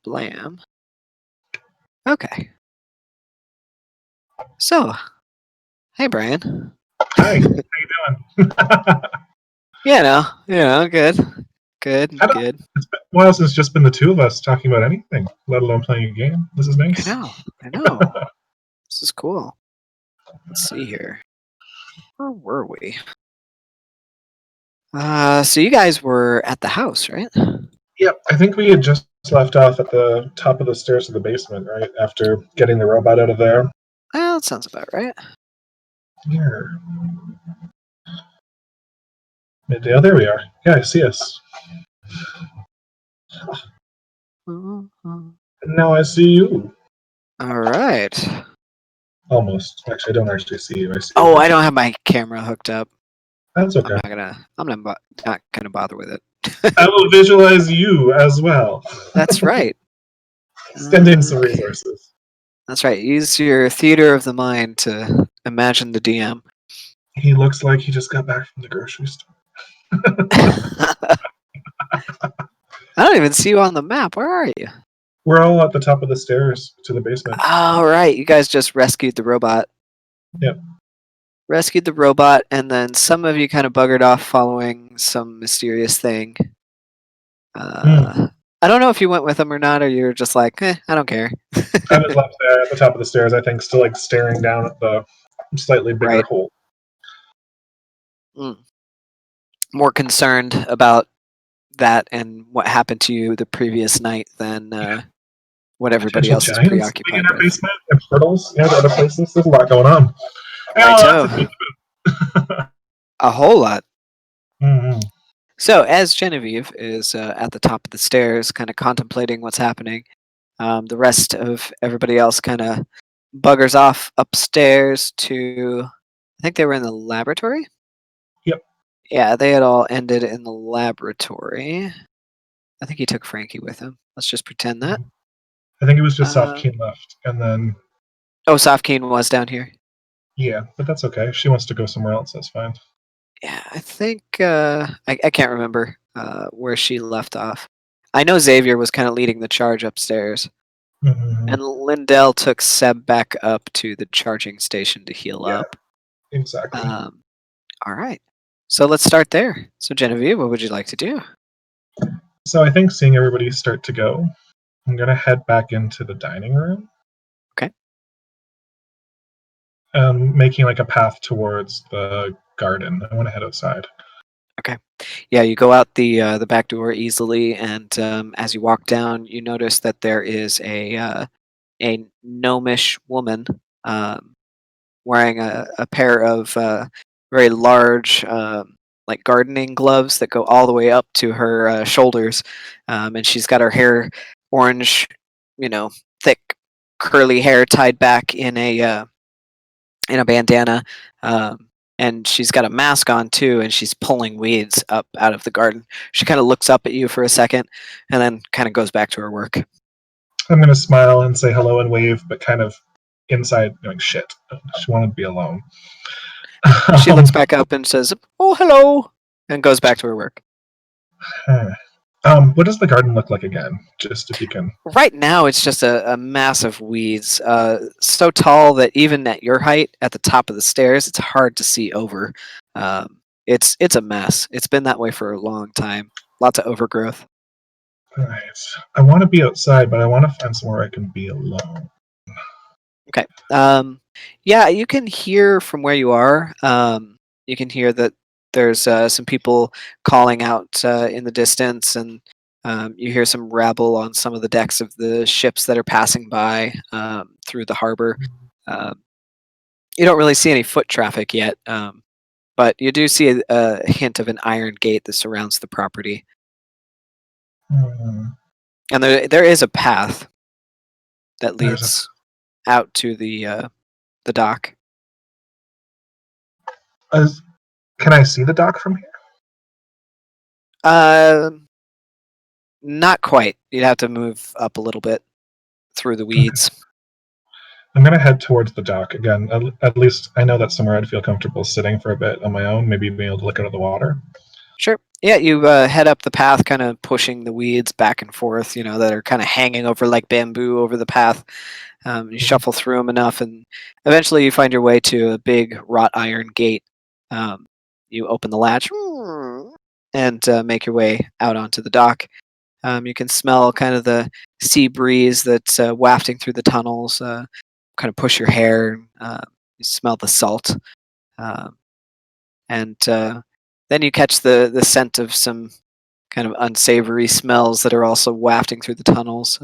Blam. Okay. So, hey, Brian. Hi, how you doing? Good. Good, I don't, good. it's been a while since it's just been the two of us talking about anything, let alone playing a game. This is nice. I know. This is cool. Let's see here. Where were we? So you guys were at the house, right? Yep, I think we had just left off at the top of the stairs of the basement, right? After getting the robot out of there. Well, that sounds about right. Here. Oh, there we are. Yeah, I see us. And now I see you. All right. Almost. Actually, I don't actually see you. I see Oh, you. I don't have my camera hooked up. That's okay. I'm not gonna bother with it. I will visualize you as well. That's right. Send in some resources. That's right. Use your theater of the mind to imagine the DM. He looks like he just got back from the grocery store. I don't even see you on the map. Where are you? We're all at the top of the stairs to the basement. All right. You guys just rescued the robot. Yep. Rescued the robot, and then some of you kind of buggered off following some mysterious thing. I don't know if you went with them or not, or you were just like, I don't care. I was left there at the top of the stairs, I think, still like staring down at the slightly bigger hole. More concerned about that and what happened to you the previous night than what everybody else is preoccupied in our with. basement and portals, to other places. There's a lot going on. Righto. A whole lot. Mm-hmm. So as Genevieve is at the top of the stairs, kind of contemplating what's happening, the rest of everybody else kind of buggers off upstairs to, I think they were in the laboratory? Yep. Yeah, they had all ended in the laboratory. I think he took Frankie with him. Let's just pretend that. I think it was just Softkeen left, and then... Oh, Softkeen was down here? Yeah, but that's okay. If she wants to go somewhere else, that's fine. Yeah, I think... I can't remember where she left off. I know Xavier was kind of leading the charge upstairs. Mm-hmm. And Lindell took Seb back up to the charging station to heal up. Exactly. All right. So let's start there. So Genevieve, what would you like to do? So I think seeing everybody start to go, I'm going to head back into the dining room. Okay. Making like a path towards the garden. I want to head outside. Okay. Yeah, you go out the back door easily, and as you walk down, you notice that there is a gnomish woman wearing a pair of very large like gardening gloves that go all the way up to her shoulders, and she's got her hair orange, thick curly hair tied back in a bandana, and she's got a mask on too, and she's pulling weeds up out of the garden. She kind of looks up at you for a second, and then kind of goes back to her work. I'm going to smile and say hello and wave, but kind of inside going, shit. She wanted to be alone. She looks back up and says, "Oh, hello," and goes back to her work. What does the garden look like again? Just if you can. Right now, it's just a mass of weeds, so tall that even at your height, at the top of the stairs, it's hard to see over. It's a mess. It's been that way for a long time. Lots of overgrowth. All right. I want to be outside, but I want to find somewhere I can be alone. Okay. Yeah, you can hear from where you are. You can hear that there's some people calling out in the distance, and you hear some rabble on some of the decks of the ships that are passing by through the harbor. You don't really see any foot traffic yet, but you do see a hint of an iron gate that surrounds the property. And there is a path that leads out to the dock. Can I see the dock from here? Not quite. You'd have to move up a little bit through the weeds. Okay. I'm going to head towards the dock again. At least I know that's somewhere I'd feel comfortable sitting for a bit on my own, maybe being able to look out of the water. Sure. Yeah, you head up the path, kind of pushing the weeds back and forth, that are kind of hanging over like bamboo over the path. You shuffle through them enough, and eventually you find your way to a big wrought iron gate. You open the latch and make your way out onto the dock. You can smell kind of the sea breeze that's wafting through the tunnels, kind of push your hair. You smell the salt. Um, and then you catch the scent of some kind of unsavory smells that are also wafting through the tunnels.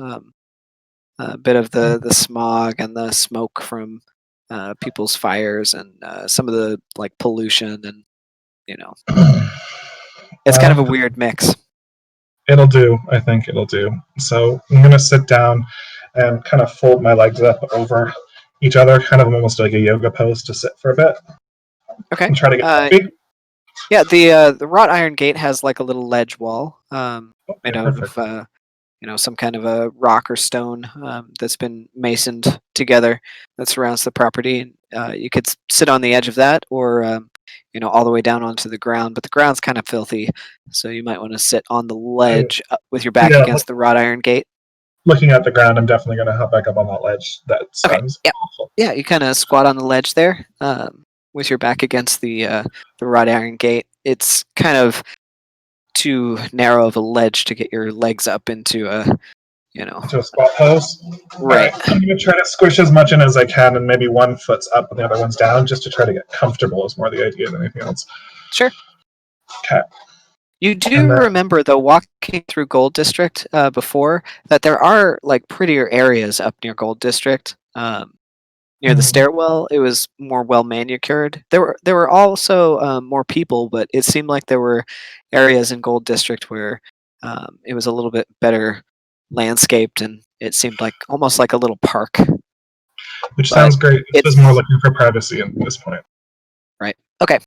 A bit of the smog and the smoke from people's fires, and some of the like pollution, and you know it's kind of a Well, weird mix. it'll do. I think it'll do. So I'm gonna sit down and kind of fold my legs up over each other, kind of almost like a yoga pose to sit for a bit Okay. and try to get comfy. Yeah, the wrought iron gate has like a little ledge wall, made Okay, out perfect. of some kind of a rock or stone, that's been masoned together, that surrounds the property. You could sit on the edge of that, or all the way down onto the ground. But the ground's kind of filthy, so you might want to sit on the And ledge with your back yeah, against the wrought iron gate. looking at the ground, I'm definitely gonna hop back up on that ledge. That Okay. sounds Yeah. awful. Yeah. You kind of squat on the ledge there, with your back against the wrought iron gate. It's kind of too narrow of a ledge to get your legs up into a you know To a squat pose. All right. right, I'm gonna try to squish as much in as I can, and maybe one foot's up and the other one's down, just to try to get comfortable. Is more the idea than anything else. Sure. Okay, You do and then remember, though, walking through Gold District before, that there are like prettier areas up near Gold District. Near the stairwell, it was more well manicured. There were also more people, but it seemed like there were areas in Gold District where it was a little bit better landscaped, and it seemed like almost like a little park. which But sounds great. This was more it's looking for privacy at this point. right. Okay,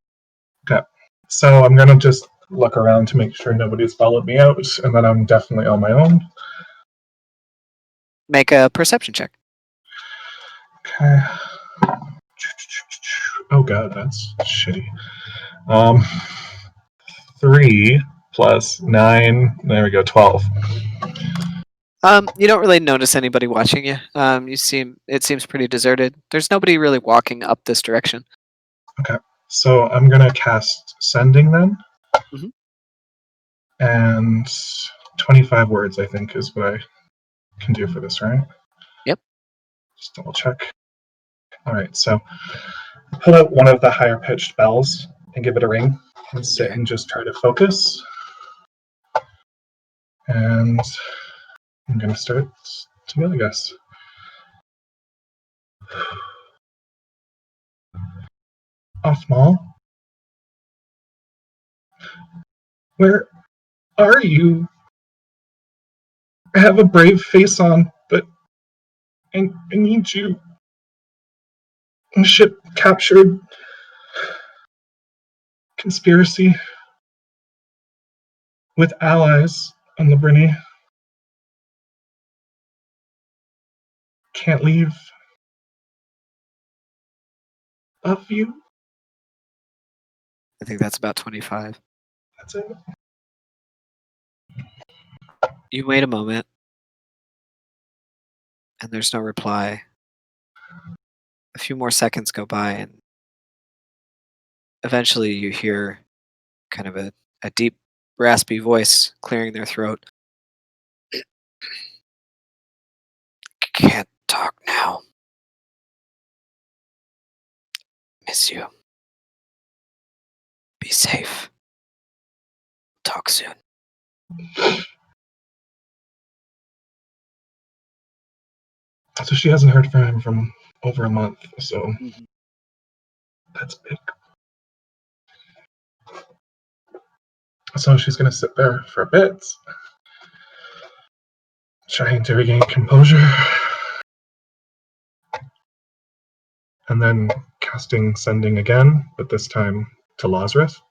Okay, so I'm gonna just look around to make sure nobody's followed me out, and then I'm definitely on my own. make a perception check. Okay. Oh god, that's shitty. Um, 3 plus 9. There we go. 12. You don't really notice anybody watching you. It seems pretty deserted. There's nobody really walking up this direction. Okay, so I'm gonna cast sending then, Mhm. and 25 words I think is what I can do for this, right? Yep. Just double check. All right, so pull out one of the higher pitched bells and give it a ring, and sit Okay. and just try to focus. And I'm gonna start to go, I guess. Off mall. Where are you? I have a brave face on, but I need you. A ship captured. Conspiracy with allies on the Brinny. Can't leave. Love you. I think that's about 25. That's it. You wait a moment, and there's no reply. A few more seconds go by, and eventually you hear kind of a deep, raspy voice clearing their throat. Can't talk now. Miss you. Be safe. Talk soon. So she hasn't heard from him from over a month, so Mhm. that's big. So she's gonna sit there for a bit, trying to regain composure, and then casting sending again, but this time to Lazarus.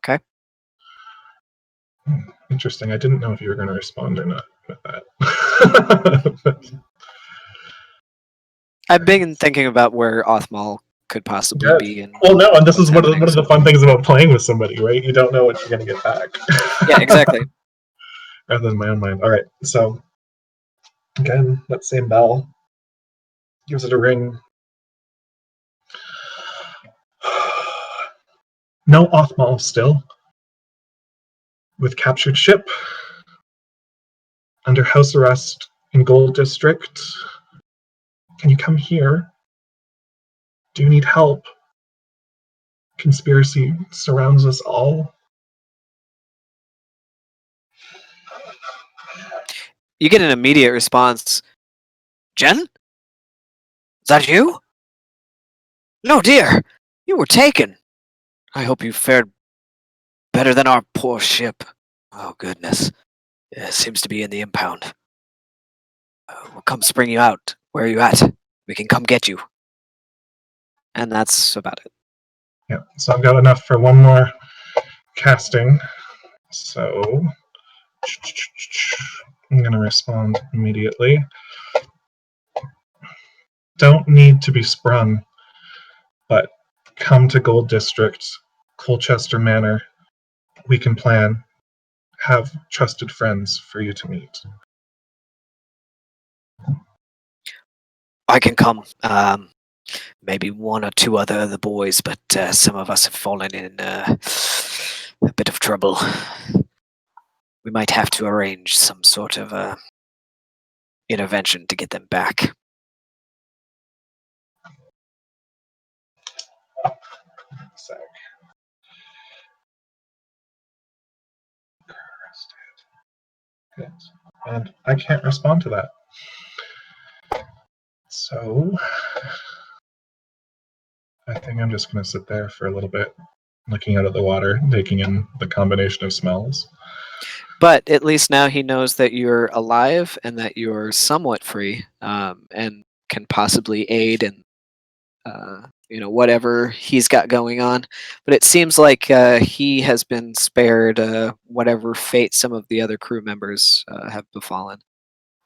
Okay. Interesting. I didn't know if you were going to respond or not with that. I've been thinking about where Othmal could possibly Good. be in Well, no, and this what's is happening. one of the fun things about playing with somebody, right? You don't know what you're going to get back. Yeah, exactly. Rather than my own mind. All right, so again, that same bell gives it a ring. No Othmal still. With captured ship, under house arrest in Gold District. Can you come here? Do you need help? Conspiracy surrounds us all. You get an immediate response. Jen? Is that you? No, dear. You were taken. I hope you fared better than our poor ship. Oh, goodness. It seems to be in the impound. We'll come spring you out. Where are you at? We can come get you. And that's about it. Yeah, so I've got enough for one more casting. So I'm going to respond immediately. Don't need to be sprung, but come to Gold District, Colchester Manor. We can plan. Have trusted friends for you to meet. I can come. Maybe one or two other of the boys, but some of us have fallen in a bit of trouble. We might have to arrange some sort of intervention to get them back. So, good. And I can't respond to that. So I think I'm just going to sit there for a little bit, looking out at the water, taking in the combination of smells. But at least now he knows that you're alive and that you're somewhat free, and can possibly aid in whatever he's got going on. But it seems like he has been spared whatever fate some of the other crew members have befallen.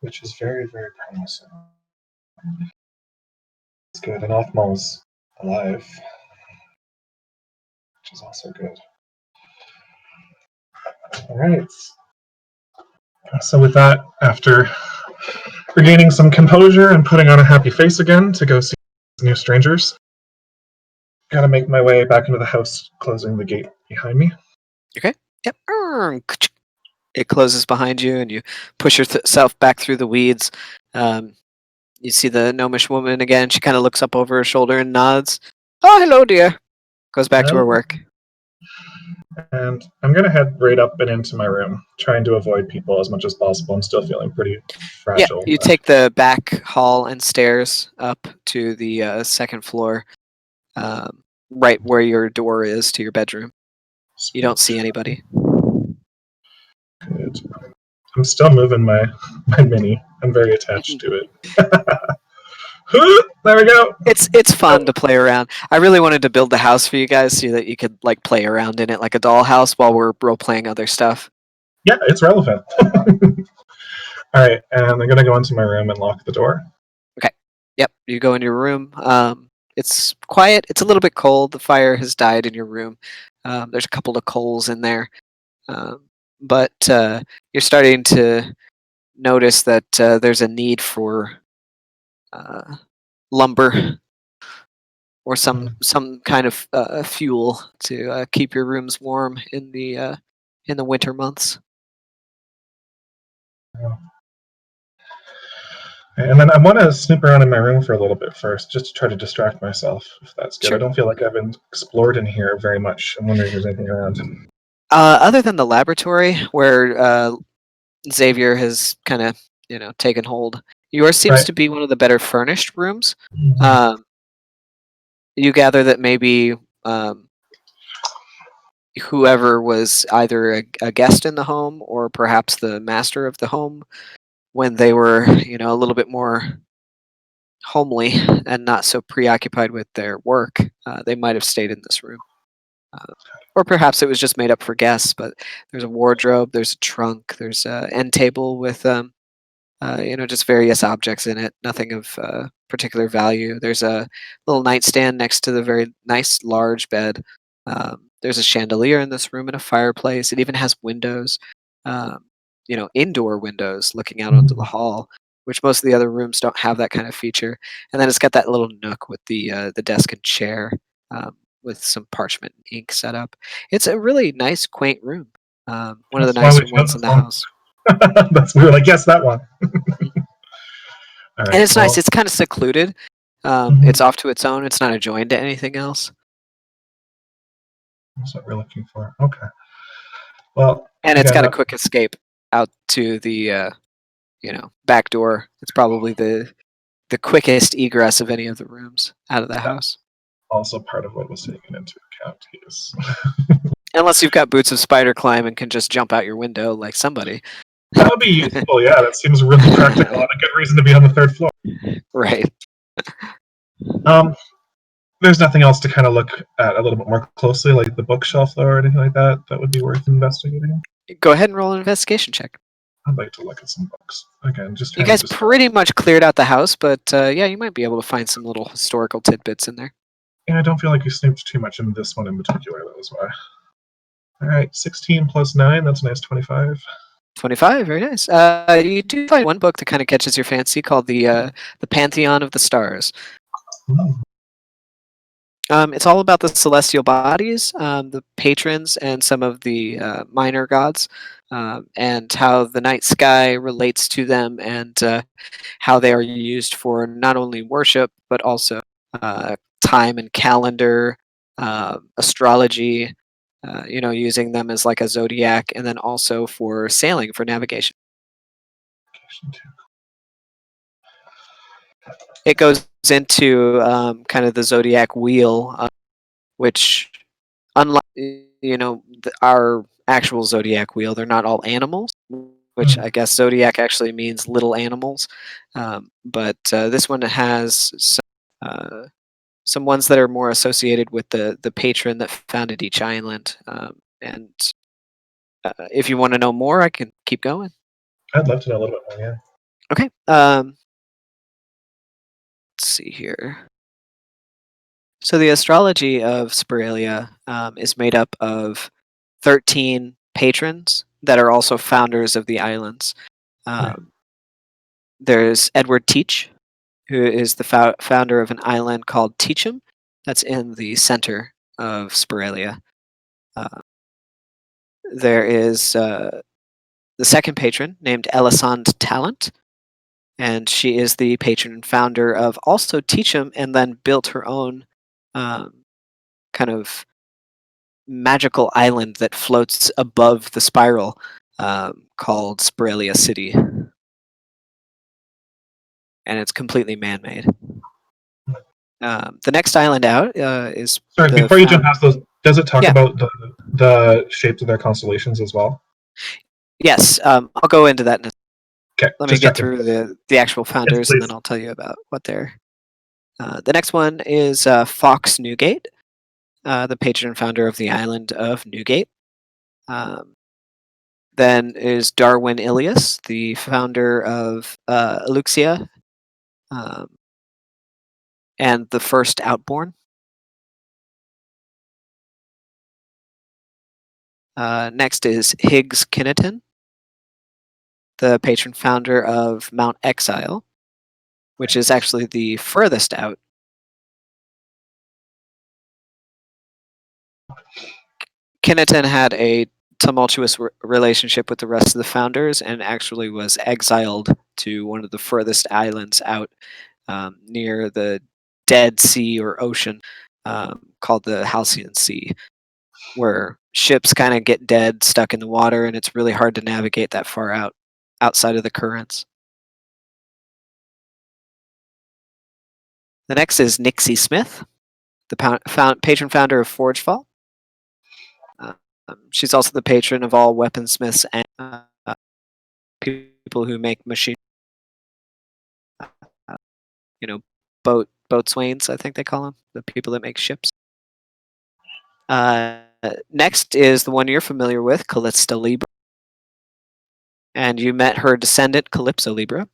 Which is very, very promising. It's good. And Othmal's alive, which is also good. All right. So with that, after regaining some composure and putting on a happy face again to go see new strangers, gotta make my way back into the house, closing the gate behind me. Okay. Yep. It closes behind you, and you push yourself back through the weeds. Um, you see the gnomish woman again. She kind of looks up over her shoulder and nods. Oh, hello, dear. Goes back to her work. And I'm gonna head right up and into my room, trying to avoid people as much as possible. I'm still feeling pretty Yeah, fragile. you take the back hall and stairs up to the second floor, right where your door is to your bedroom. You don't see anybody. Good. I'm still moving my mini. I'm very attached to it. There we go. It's fun to play around. I really wanted to build the house for you guys so that you could like play around in it like a dollhouse while we're role playing other stuff. Yeah, it's relevant. All right, and I'm gonna go into my room and lock the door. Okay. Yep. You go in your room. It's quiet. It's a little bit cold. The fire has died in your room. There's a couple of coals in there, but you're starting to notice that there's a need for lumber or some kind of fuel to keep your rooms warm in the winter months. And then I want to snoop around in my room for a little bit first, just to try to distract myself, if that's good. I Sure. don't feel like I've been explored in here very much. I'm wondering if there's anything around. Other than the laboratory where Xavier has kind of taken hold, yours seems Right. to be one of the better furnished rooms. Mhm. You gather that maybe whoever was either a guest in the home or perhaps the master of the home, when they were a little bit more homely and not so preoccupied with their work, they might have stayed in this room. Or perhaps it was just made up for guests, but there's a wardrobe, there's a trunk, there's an end table with Just various objects in it, nothing of particular value. There's a little nightstand next to the very nice large bed. There's a chandelier in this room and a fireplace. It even has windows, um, indoor windows looking out onto the Mm. hall, which most of the other rooms don't have that kind of feature. And then it's got that little nook with the desk and chair, with some parchment and ink set up. It's a really nice, quaint room. One of the That's why we nicer chose ones in this the one. house. We were like, yes, that one. All And right. it's nice, Well, it's kinda secluded. mhm, It's off to its own, it's not adjoined to anything else, that's what we're looking for. Okay. Well, and it's again, got a that, quick escape out to the back door. It's probably the quickest egress of any of the rooms out of the that's house. also part of what was taken into account. Yes. Unless you've got boots of spider climb and can just jump out your window like somebody. That would be useful. Yeah, that seems really practical and a good reason to be on the third floor. Right. Um, there's nothing else to kind of look at a little bit more closely, like the bookshelf or anything like that, that would be worth investigating. Go ahead and roll an investigation check. I'd like to look at some books again, just You trying to guys distract. pretty much cleared out the house, but, yeah, you might be able to find some little historical tidbits in there. Yeah, I don't feel like we snooped too much in this one in particular. That was why. All right, 16 plus 9. That's a nice 25. 25, very nice. You do find one book that kind of catches your fancy called the Pantheon of the Stars. Ooh, It's all about the celestial bodies, the patrons, and some of the minor gods, and how the night sky relates to them, and how they are used for not only worship but also time and calendar, astrology. Using them as like a zodiac, and then also for sailing for navigation. vacation too. It goes into kind of the zodiac wheel, which, unlike our actual zodiac wheel, they're not all animals. Which Mm, I guess zodiac actually means little animals, but this one has some ones that are more associated with the patron that founded each island. And if you want to know more, I can keep going. I'd love to know a little bit more. Yeah. Okay. Let's see here. So the astrology of Spiralia is made up of 13 patrons that are also founders of the islands. Right. Um, there's Edward Teach, who is the founder of an island called Teacham, that's in the center of Spiralia. Uh, there is the second patron named Elisande Talent, and she is the patron and founder of also Teacham, and then built her own um, kind of magical island that floats above the spiral, called Spiralia City, and it's completely man-made. The next island out is Sorry, the before you jump found. past those, does it talk Yeah, about the shapes of their constellations as well? yes. I'll go into that. Okay, Let me just get checking. through the actual Yes, founders, and then please. I'll tell you about what they're. The next one is Fox Newgate, the patron and founder of the island of Newgate. Um, then is Darwin Ilias, the founder of Eleuxia, um, and the first Outborn. Next is Higgs Kinneton, the patron founder of Mount Exile, which is Nice. actually the furthest out. Kinneton had a tumultuous relationship with the rest of the founders and actually was exiled to one of the furthest islands out, near the Dead Sea or ocean, called the Halcyon Sea, where ships kind of get dead, stuck in the water, and it's really hard to navigate that far out outside of the currents. The next is Nixie Smith, the patron founder of Forgefall. Uh, she's also the patron of all weaponsmiths and people who make machine, uh, you know, boatswains. I think they call them the people that make ships. Uh, Next is the one you're familiar with, Callista Libra, and you met her descendant, Calypso Libra.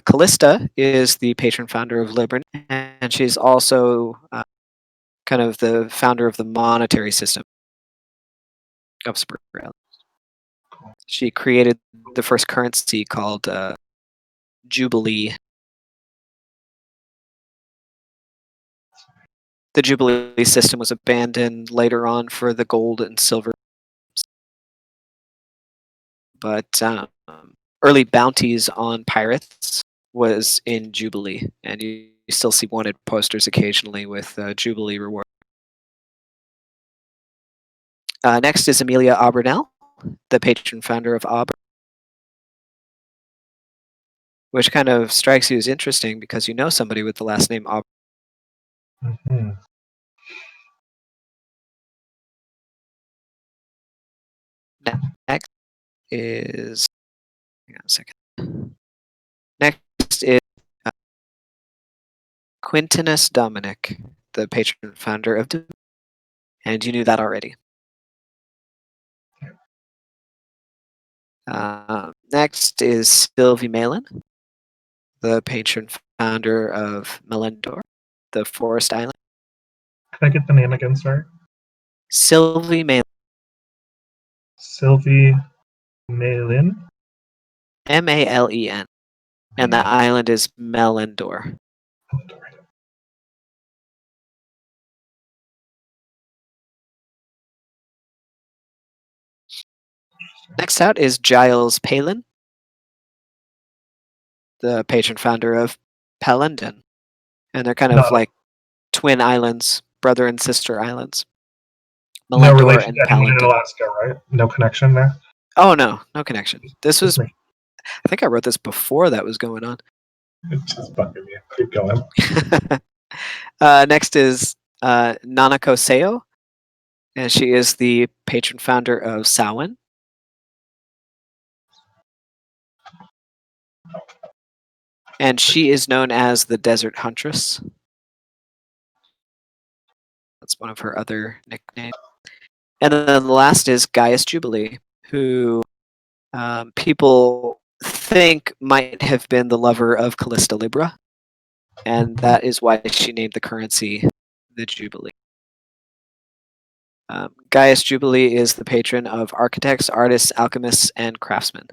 Callista is the patron founder of Libran, and she's also kind of the founder of the monetary system of Spiralia. She created the first currency called Jubilee. The Jubilee system was abandoned later on for the gold and silver, but early bounties on pirates was in Jubilee, and you still see wanted posters occasionally with Jubilee reward. Next is Amelia Auburnell, the patron founder of Auburn, which kind of strikes you as interesting because you know somebody with the last name Auburn. Mhm. Next is, hang on a second. Next is Quintinus Dominic, the patron founder of Dominion, and you knew that already. Next is Sylvie Malin, the patron founder of Melendor, the forest island. Can I get the name again, sorry? Sylvie Malin, Sylvie Malin? Malen, and the island is Melendor. Next out is Giles Palin, the patron founder of Palendon, and they're kind of Not like twin islands, brother and sister islands. no Melendor relation to and anyone in Palendon. Alaska, right? No connection there? Oh no, no connection. This Just was, make I think I wrote this before that was going on. it's just bugging me. Keep going. Next is Nanako Seo, and she is the patron founder of Samhain. And she is known as the Desert Huntress. That's one of her other nicknames. And then the last is Gaius Jubilee, who people think might have been the lover of Callista Libra, and that is why she named the currency the Jubilee. Gaius Jubilee is the patron of architects, artists, alchemists, and craftsmen.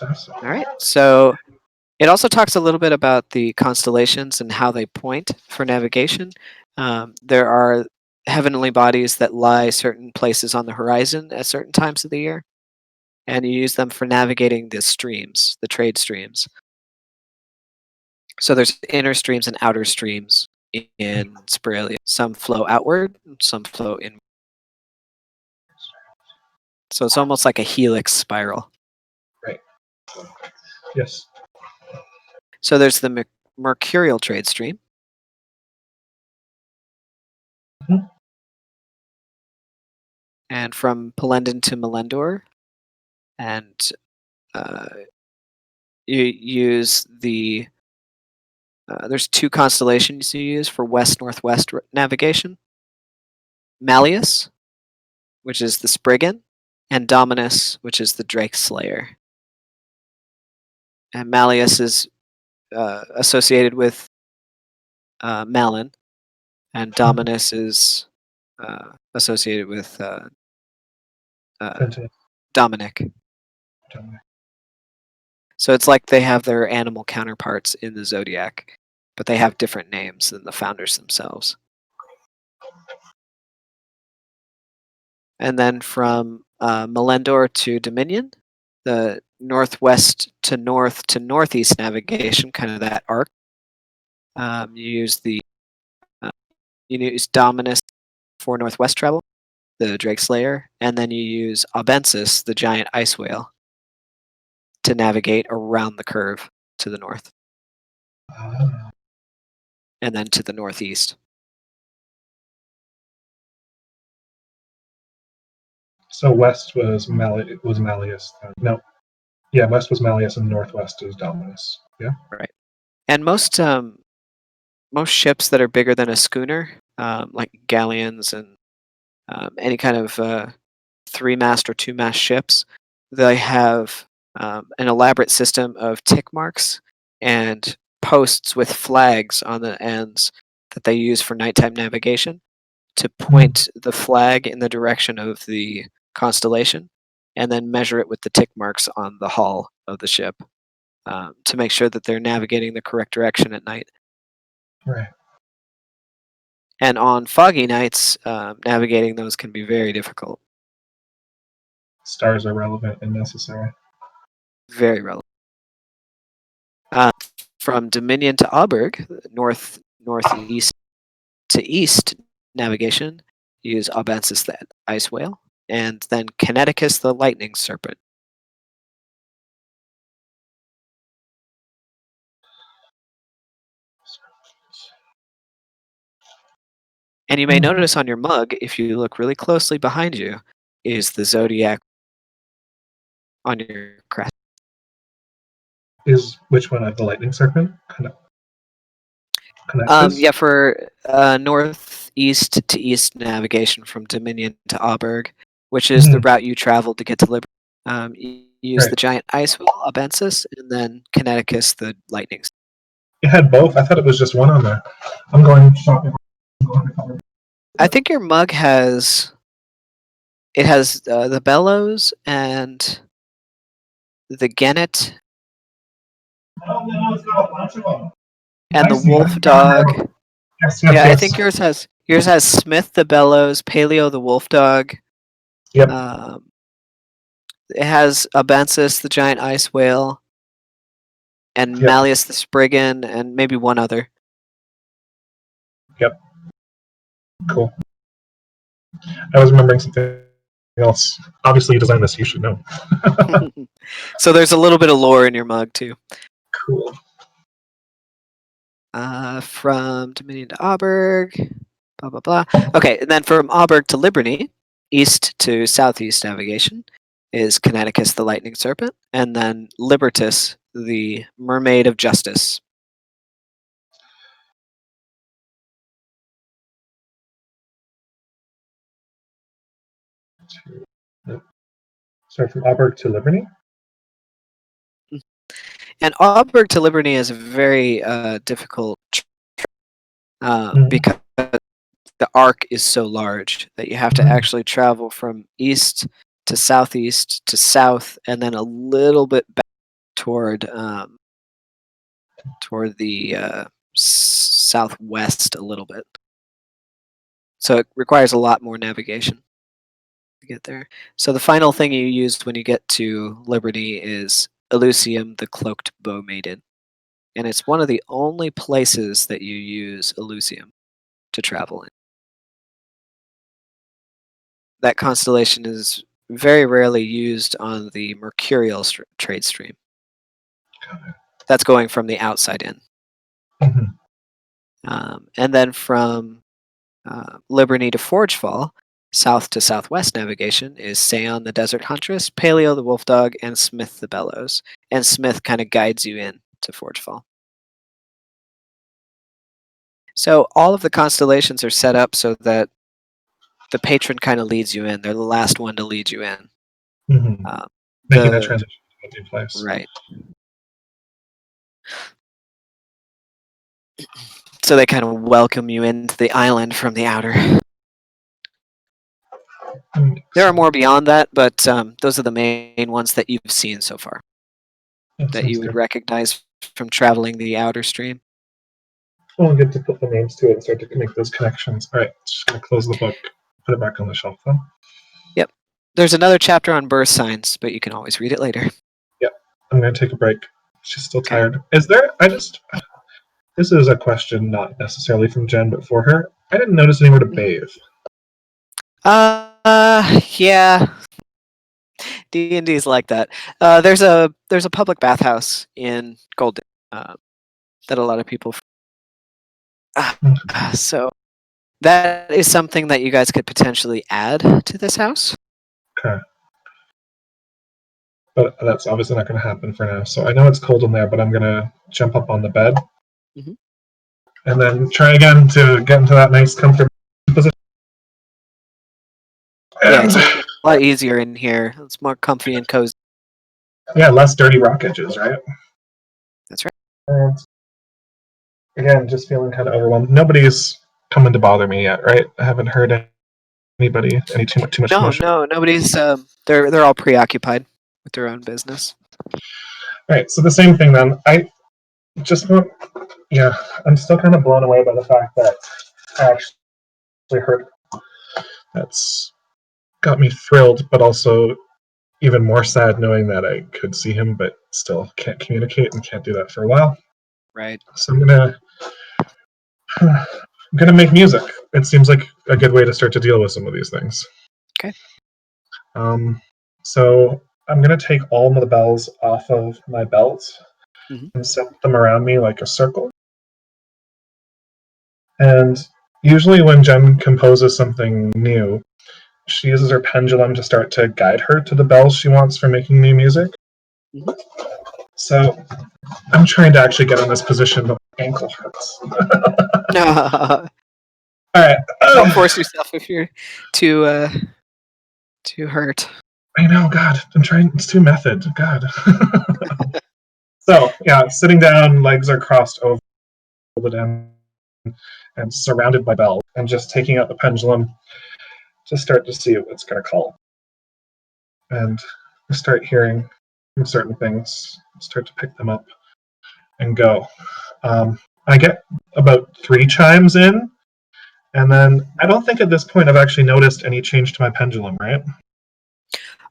All right, so it also talks a little bit about the constellations and how they point for navigation. There are heavenly bodies that lie certain places on the horizon at certain times of the year, and you use them for navigating the streams, the trade streams. So there's inner streams and outer streams in Spiralia. Some flow outward, some flow in. So it's almost like a helix spiral. Right. Yes. So there's the mercurial trade stream. Mm-hmm. And from Palendon to Melendor, and you use the there's two constellations you use for west-northwest navigation. Malleus, which is the Spriggan, and Dominus, which is the Drake Slayer. And Malleus is associated with Malin, and Dominus is associated with Dominic. So it's like they have their animal counterparts in the zodiac, but they have different names than the founders themselves. And then from Melendor to Dominion, the northwest to northeast navigation, kind of that arc. You use Dominus for northwest travel, the Drake Slayer, and then you use Aubensis, the giant ice whale, to navigate around the curve to the north, and then to the northeast. So west was Malleus. No, yeah, west was Malleus and northwest is Dominus. Yeah, right. And most ships that are bigger than a schooner like galleons and any kind of 3-mast or 2-mast ships. They have an elaborate system of tick marks and posts with flags on the ends that they use for nighttime navigation to Mm, point the flag in the direction of the constellation and then measure it with the tick marks on the hull of the ship to make sure that they're navigating the correct direction at night. right. And on foggy nights, navigating those can be very difficult, Stars are relevant and necessary. very relevant. Uh, from Dominion to Auberg, northeast to east navigation, use Aubensis the ice whale, and then Connecticus the lightning serpent. And you may Mhm. notice on your mug, if you look really closely behind you, is the zodiac on your crest. Is which one of the lightning serpent? Connectus? Yeah, for northeast to east navigation from Dominion to Auberg, which is the Mhm. route you traveled to get to Liberty. You use Right. the giant ice wheel, Abensis, and then Connecticus, the lightning. It had both. I thought it was just one on there. I'm going shopping. I'm going to color. I think your mug has the bellows and the Gennet Oh no, it's got a bunch of them. and I the see. I wolf think I dog. remember. Yes, yes, Yeah, I think yes. yours has Smith the bellows, Paleo the wolf dog. Yep, Um, it has Abensis the giant ice whale and yep, Malleus the Spriggan and maybe one other. yep. Cool. I was remembering something else. Obviously, you designed this. You should know. So there's a little bit of lore in your mug too. Cool. From Dominion to Auberg, blah blah blah. Okay, and then from Auberg to Liberty, east to southeast navigation, is Connecticus the lightning serpent, and then Libertas the mermaid of justice. Yep. Sorry, from Auburn to Liberty. And Auberg to Liberty is a very difficult Mm, because the arc is so large that you have to mm, actually travel from east to southeast to south, and then a little bit back toward the southwest a little bit. So it requires a lot more navigation to get there. So the final thing you use when you get to Liberty is Elusium, the cloaked bow maiden, and it's one of the only places that you use Elusium to travel in. That constellation is very rarely used on the mercurial trade stream. That's going from the outside in. mhm. And then from Liberty to Forgefall, south to southwest navigation is Seon the Desert Huntress, Paleo the Wolf Dog, and Smith the Bellows. And Smith kind of guides you in to Forgefall. So all of the constellations are set up so that the patron kind of leads you in. They're the last one to lead you in. Mm-hmm. Uh, Making that the transition to a new place. right. So they kind of welcome you into the island from the outer. There are more beyond that, but those are the main ones that you've seen so far That that sounds you would good. recognize from traveling the outer stream. Well, good to put the names to it and start to make those connections. All right, just gonna close the book, put it back on the shelf then. Yep. There's another chapter on birth signs, but you can always read it later. Yep, I'm gonna take a break. She's still Okay. tired. Is there? This is a question not necessarily from Jen, but for her. I didn't notice anywhere to Mhm. bathe. Yeah. D&D is like that. There's a public bathhouse in Golden that a lot of people. So that is something that you guys could potentially add to this house. Okay. But that's obviously not going to happen for now. So I know it's cold in there, but I'm going to jump up on the bed Mhm. and then try again to get into that nice comfortable Yeah, And it's a lot easier in here. It's more comfy and cozy. yeah, less dirty rock edges, right? That's right. And again, just feeling kind of overwhelmed. Nobody's coming to bother me yet, right? I haven't heard anybody any too much No, commotion. no, nobody's. They're all preoccupied with their own business. Right, so the same thing then. I just want, yeah, I'm still kind of blown away by the fact that I actually heard. That's got me thrilled, but also even more sad knowing that I could see him, but still can't communicate and can't do that for a while. Right. So I'm gonna make music. It seems like a good way to start to deal with some of these things. Okay. Um, so I'm gonna take all of the bells off of my belt Hmm. and set them around me like a circle. And usually, when Jen composes something new, she uses her pendulum to start to guide her to the bells she wants for making new music. Hmm. So I'm trying to actually get in this position, but my ankle hurts. No, All right. don't force yourself if you're too too hurt. I know, God. I'm trying. It's too method. God. So yeah, sitting down, legs are crossed over the end, and surrounded by bells, and just taking out the pendulum to start to see what it's going to call. And I start hearing certain things, start to pick them up and go. I get about 3 chimes in, and then I don't think at this point I've actually noticed any change to my pendulum, right?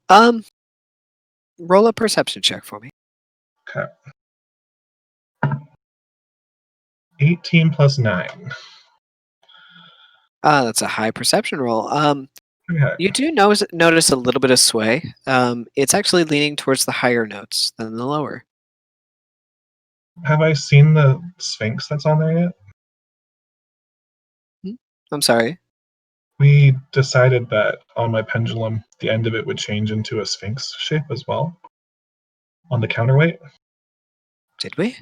Um, roll a perception check for me. Okay. 18 plus 9. That's a high perception roll. Okay. You do notice a little bit of sway. It's actually leaning towards the higher notes than the lower. Have I seen the Sphinx that's on there yet? Hmm? I'm sorry. We decided that on my pendulum, the end of it would change into a Sphinx shape as well on the counterweight. Did we?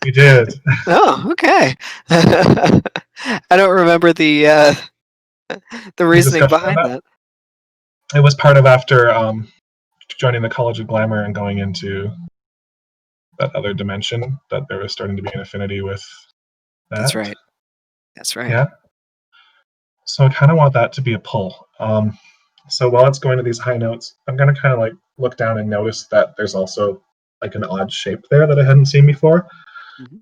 We did. Oh, okay. I don't remember the The reasoning discussion on behind that. that. It was part of after joining the College of Glamour and going into that other dimension that there was starting to be an affinity with That's that. right. That's right. Yeah. So I kind of want that to be a pull. So while it's going to these high notes, I'm going to kind of like look down and notice that there's also like an odd shape there that I hadn't seen before, Mhm.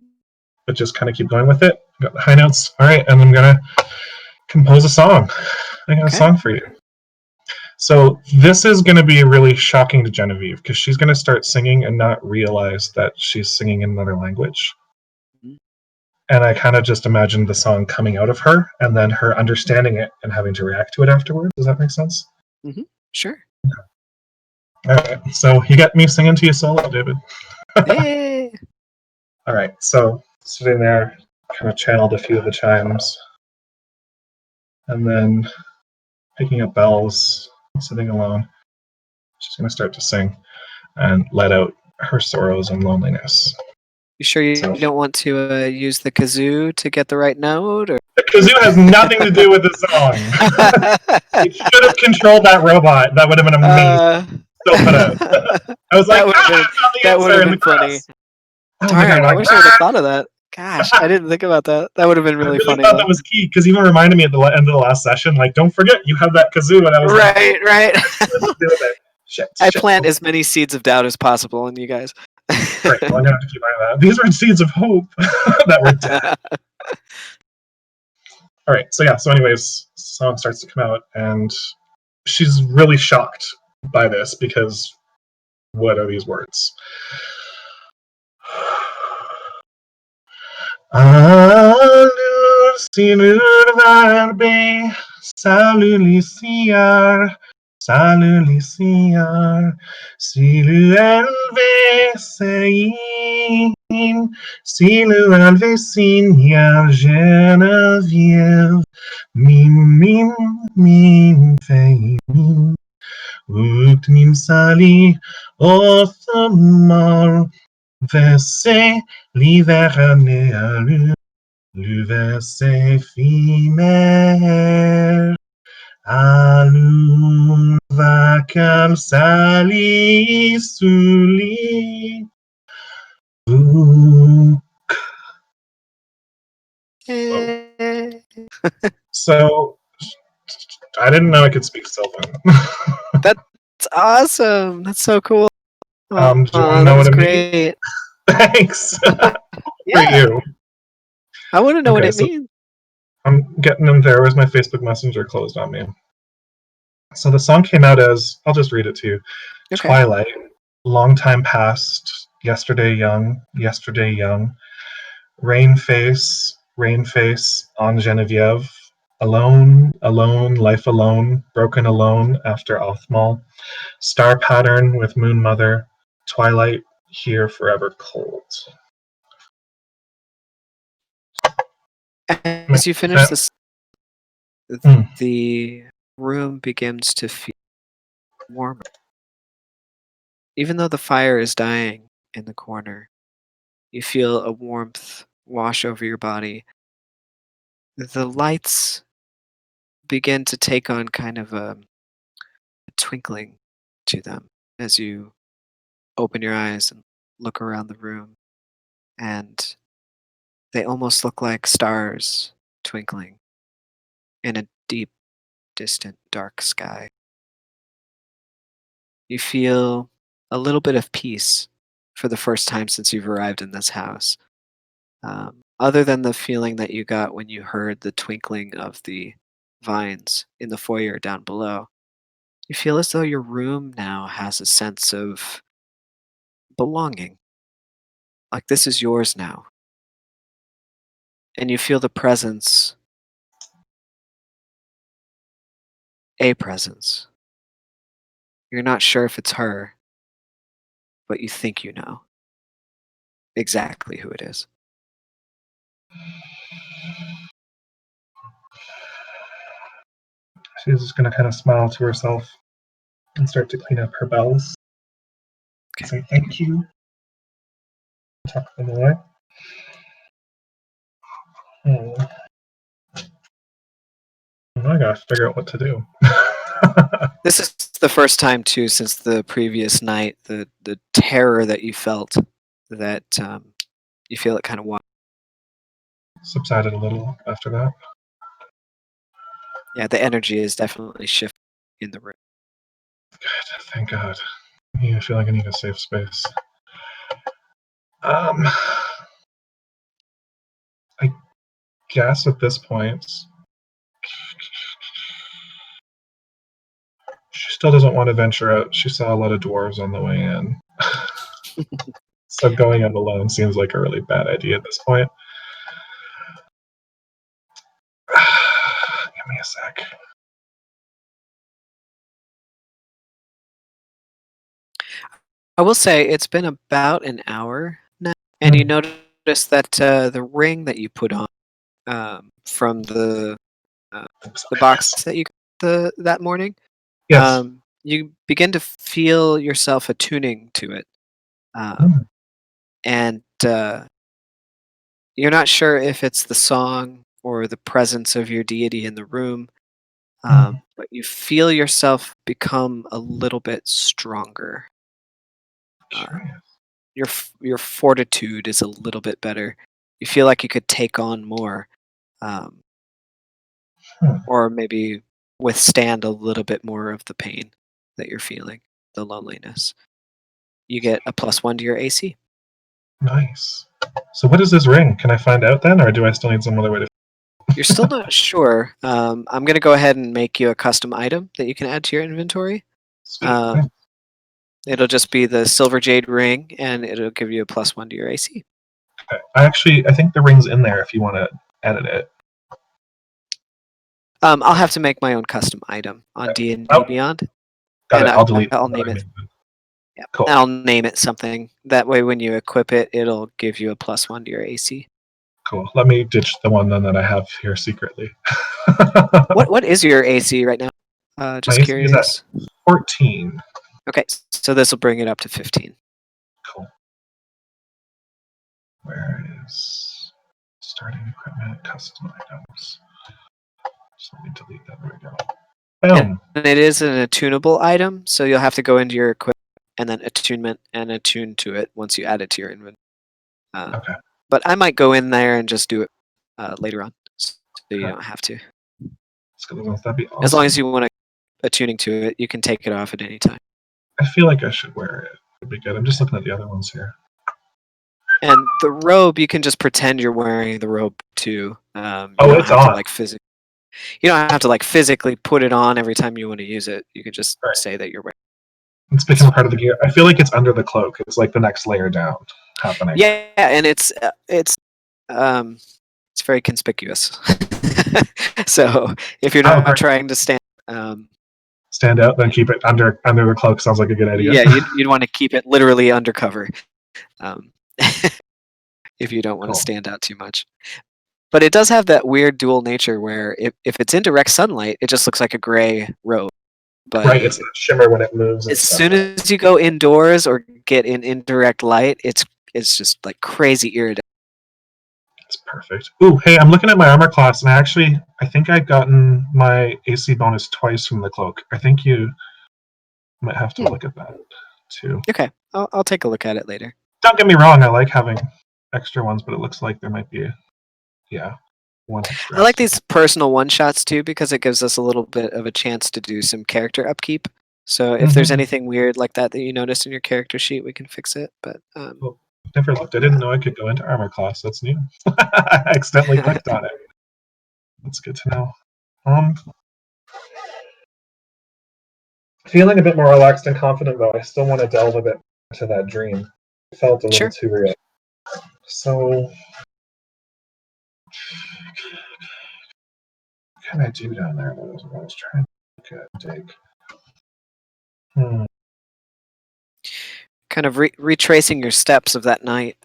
but just kind of keep going with it. Got the high notes. All right. And I'm going to compose a song. I got a Okay. song for you. So this is going to be really shocking to Genevieve because she's going to start singing and not realize that she's singing in another language. Mhm. And I kind of just imagined the song coming out of her and then her understanding it and having to react to it afterwards. Does that make sense? Mhm. Sure. All right. So you got me singing to you solo, David. Hey. All right. So sitting there, kind of channeled a few of the chimes, and then picking up bells, sitting alone. She's going to start to sing and let out her sorrows and loneliness. You sure you So don't want to use the kazoo to get the right note? Or? the kazoo has nothing to do with the song. It should have controlled that robot. That would have been amazing. So put out. I was like, that would have I been found the that would answer have in the been funny. grass. Oh my god! Darn, I Like, wish I would have thought of that. Gosh, I didn't think about that. That would have been I really really funny thought though. that was key because even reminded me at the end of the last session, like, don't forget you have that kazoo, and I was like, Right, right. let's do it. Shit. I plant as many seeds of doubt as possible in you guys. Great. Well, I'm gonna have to keep on that. These were seeds of hope that were dead. All right. So yeah. So anyways, song starts to come out, and she's really shocked by this because what are these words? Allur silur varbe, salulisiar, salulisiar, siluelve sein, siluelve signar Genevieve, mim fein, ut mim sali, othamar, vese, l'hiver le verset éphémère à Welcome, Sally Suli. Ooh. So, I didn't know I could speak Sylvan. That's awesome. That's so cool. Do you want to That know was what it means? great. Thanks. For Yeah, you. I want to know what Okay, it so means. I'm getting them there. Where's my Facebook Messenger closed on me? So the song came out as, I'll just read it to you. Okay. Twilight, long time past, yesterday young, rain face on Genevieve, alone, life alone, broken alone after Othmal, star pattern with moon mother, twilight here forever cold. As you finish That, this, mm, the room begins to feel warmer. Even though the fire is dying in the corner, you feel a warmth wash over your body. The lights begin to take on kind of a twinkling to them as you open your eyes and look around the room, and they almost look like stars twinkling in a deep, distant, dark sky. You feel a little bit of peace for the first time since you've arrived in this house. Other than the feeling that you got when you heard the twinkling of the vines in the foyer down below, you feel as though your room now has a sense of belonging, like this is yours now. And you feel the presence, a presence. You're not sure if it's her, but you think you know exactly who it is. she's just going to kind of smile to herself and start to clean up her bells. Okay. Say thank you. Tuck them away. I gotta figure out what to do. This is the first time too since the previous night, the terror that you felt, that you feel it kind of Subsided a little after that. yeah, the energy is definitely shifting in the room. Good, thank God. I feel like I need a safe space. I guess at this point, she still doesn't want to venture out. She saw a lot of dwarves on the way in. So going out alone seems like a really bad idea at this point. Give me a sec. I will say it's been about an hour now, and you Mm. notice that the ring that you put on from uh, the box Yes. that you got that morning, Yes. you begin to feel yourself attuning to it, Mm. and you're not sure if it's the song or the presence of your deity in the room, Mm. but you feel yourself become a little bit stronger. Uh, Curious. your fortitude is a little bit better. You feel like you could take on more, um, Hmm. or maybe withstand a little bit more of the pain that you're feeling, the loneliness. You get a +1 to your AC. Nice. So what is this ring? Can I find out then, or do I still need some other way to? You're still not sure. I'm going to go ahead and make you a custom item that you can add to your inventory. Sweet. Um, it'll just be the silver jade ring, and it'll give you a +1 to your AC. Okay. I think the ring's in there if you want to edit it. I'll have to make my own custom item on Okay. D&D Oh, Beyond, got and it. I'll delete I'll what name I it. made. Yeah, Cool. I'll name it something. That way, when you equip it, it'll give you a +1 to your AC. Cool. Let me ditch the one then that I have here secretly. What is your AC right now? My Just AC is at curious. 14. Okay, so this will bring it up to 15. Cool. Where is starting equipment, custom items? Just let me delete that. There we go. Boom. And it is an attunable item, so you'll have to go into your equipment and then attunement and attune to it once you add it to your inventory. Okay. But I might go in there and just do it later on, so you Okay. don't have to. That'd be awesome. As long as you want to attuning to it, you can take it off at any time. I feel like I should wear it. It'd be good. I'm just looking at the other ones here. And the robe, you can just pretend you're wearing the robe too. You Oh, don't it's have on. to like you don't have to like physically put it on every time you want to use it. You can just Right. say that you're wearing. It's become part of the gear. I feel like it's under the cloak. It's like the next layer down happening. Yeah, and it's very conspicuous. So if you're not Great. trying to stand, Stand out, then keep it under the cloak. Sounds like a good idea. yeah, you'd want to keep it literally undercover, if you don't want to stand out too much. But it does have that weird dual nature where if it's in direct sunlight, it just looks like a gray robe. But right, it's that shimmer when it moves. as soon as you go indoors or get in indirect light, it's just like crazy irritating. It's perfect. Ooh, hey, I'm looking at my armor class, and I think I've gotten my AC bonus twice from the cloak. I think you might have to look at that too. Okay, I'll take a look at it later. Don't get me wrong, I like having extra ones, but it looks like there might be one extra. I like these personal one-shots too because it gives us a little bit of a chance to do some character upkeep. So if there's anything weird like that you noticed in your character sheet, we can fix it. But well, never looked. I didn't know I could go into armor class. That's new. I accidentally clicked on it. That's good to know. Feeling a bit more relaxed and confident, though. I still want to delve a bit into that dream. It felt a little too real. So, what can I do down there? That was what I was trying to dig. Kind of retracing your steps of that night.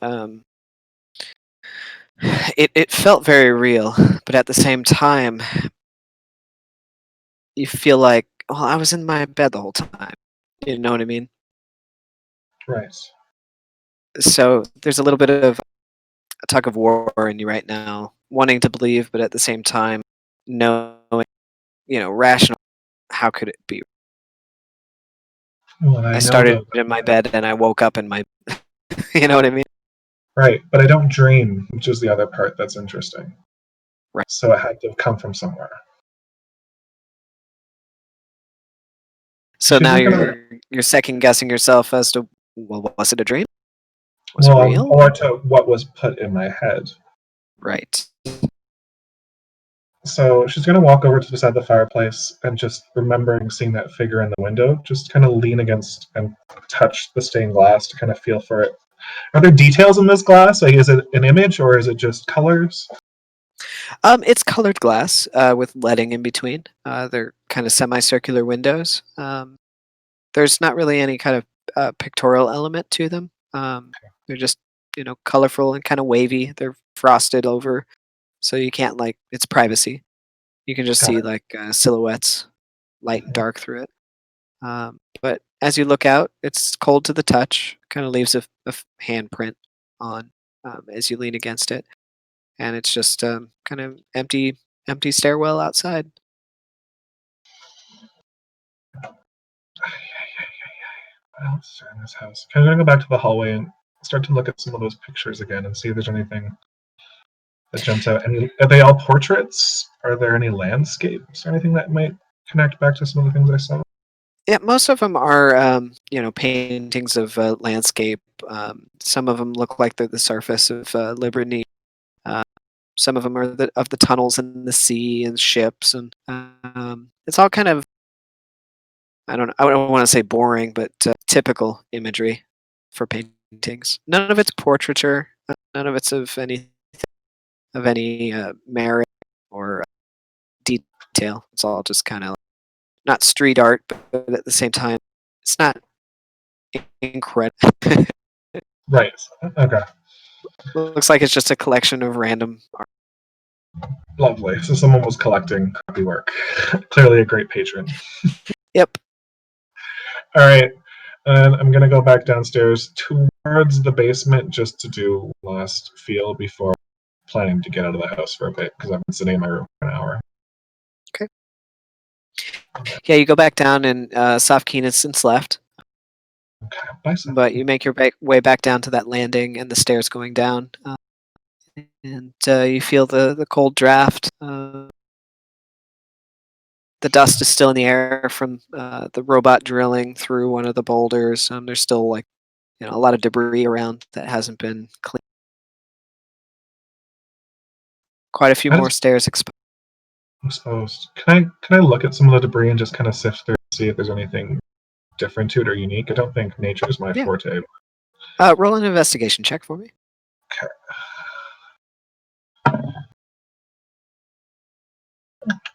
It felt very real, but at the same time, you feel like, well, I was in my bed the whole time. You know what I mean? Right. So there's a little bit of a tug of war in you right now, wanting to believe, but at the same time, knowing, rational. How could it be? Well, I started in my bed and I woke up in my. You know what I mean? Right, but I don't dream, which is the other part that's interesting. Right. So it had to have come from somewhere. So now you're second guessing yourself as to, well, was it a dream? Was it real? Or to what was put in my head. Right. So she's going to walk over to the side of the fireplace and just remembering seeing that figure in the window, just kind of lean against and touch the stained glass to kind of feel for it. Are there details in this glass? Like, is it an image or is it just colors? It's colored glass with leading in between. They're kind of semicircular windows. There's not really any kind of pictorial element to them. They're just colorful and kind of wavy. They're frosted over, so you can't it's privacy. You can just see silhouettes, light and dark through it. But as you look out, it's cold to the touch. Kind of leaves a handprint on as you lean against it, and it's just kind of empty stairwell outside. What else is in this house? Can I go back to the hallway and start to look at some of those pictures again and see if there's anything that jumps out? Are they all portraits? Are there any landscapes or anything that might connect back to some of the things I saw? Yeah, most of them are paintings of landscape. Some of them look like they're the surface of Liberty. Some of them are of the tunnels in the sea and ships, and it's all kind of I don't want to say boring, but typical imagery for paintings. None of it's portraiture. None of it's of any merit or detail. It's all just kind of not street art, but at the same time, it's not incredible. Right. Okay. Looks like it's just a collection of random art. Lovely. So someone was collecting copy work. Clearly a great patron. Yep. All right. And I'm going to go back downstairs towards the basement just to do last feel before planning to get out of the house for a bit because I've been sitting in my room for an hour. Okay. Yeah, you go back down, and Safkeen is since left, Okay, bye, but Saki. you make your way back down to that landing and the stairs going down, and you feel the cold draft. The dust is still in the air from the robot drilling through one of the boulders. There's still like a lot of debris around that hasn't been cleaned. Quite a few I more just stairs exposed. exposed. Can I look at some of the debris and just kind of sift through, see if there's anything different to it or unique? I don't think nature is my Yeah. forte. Roll an investigation check for me. Okay.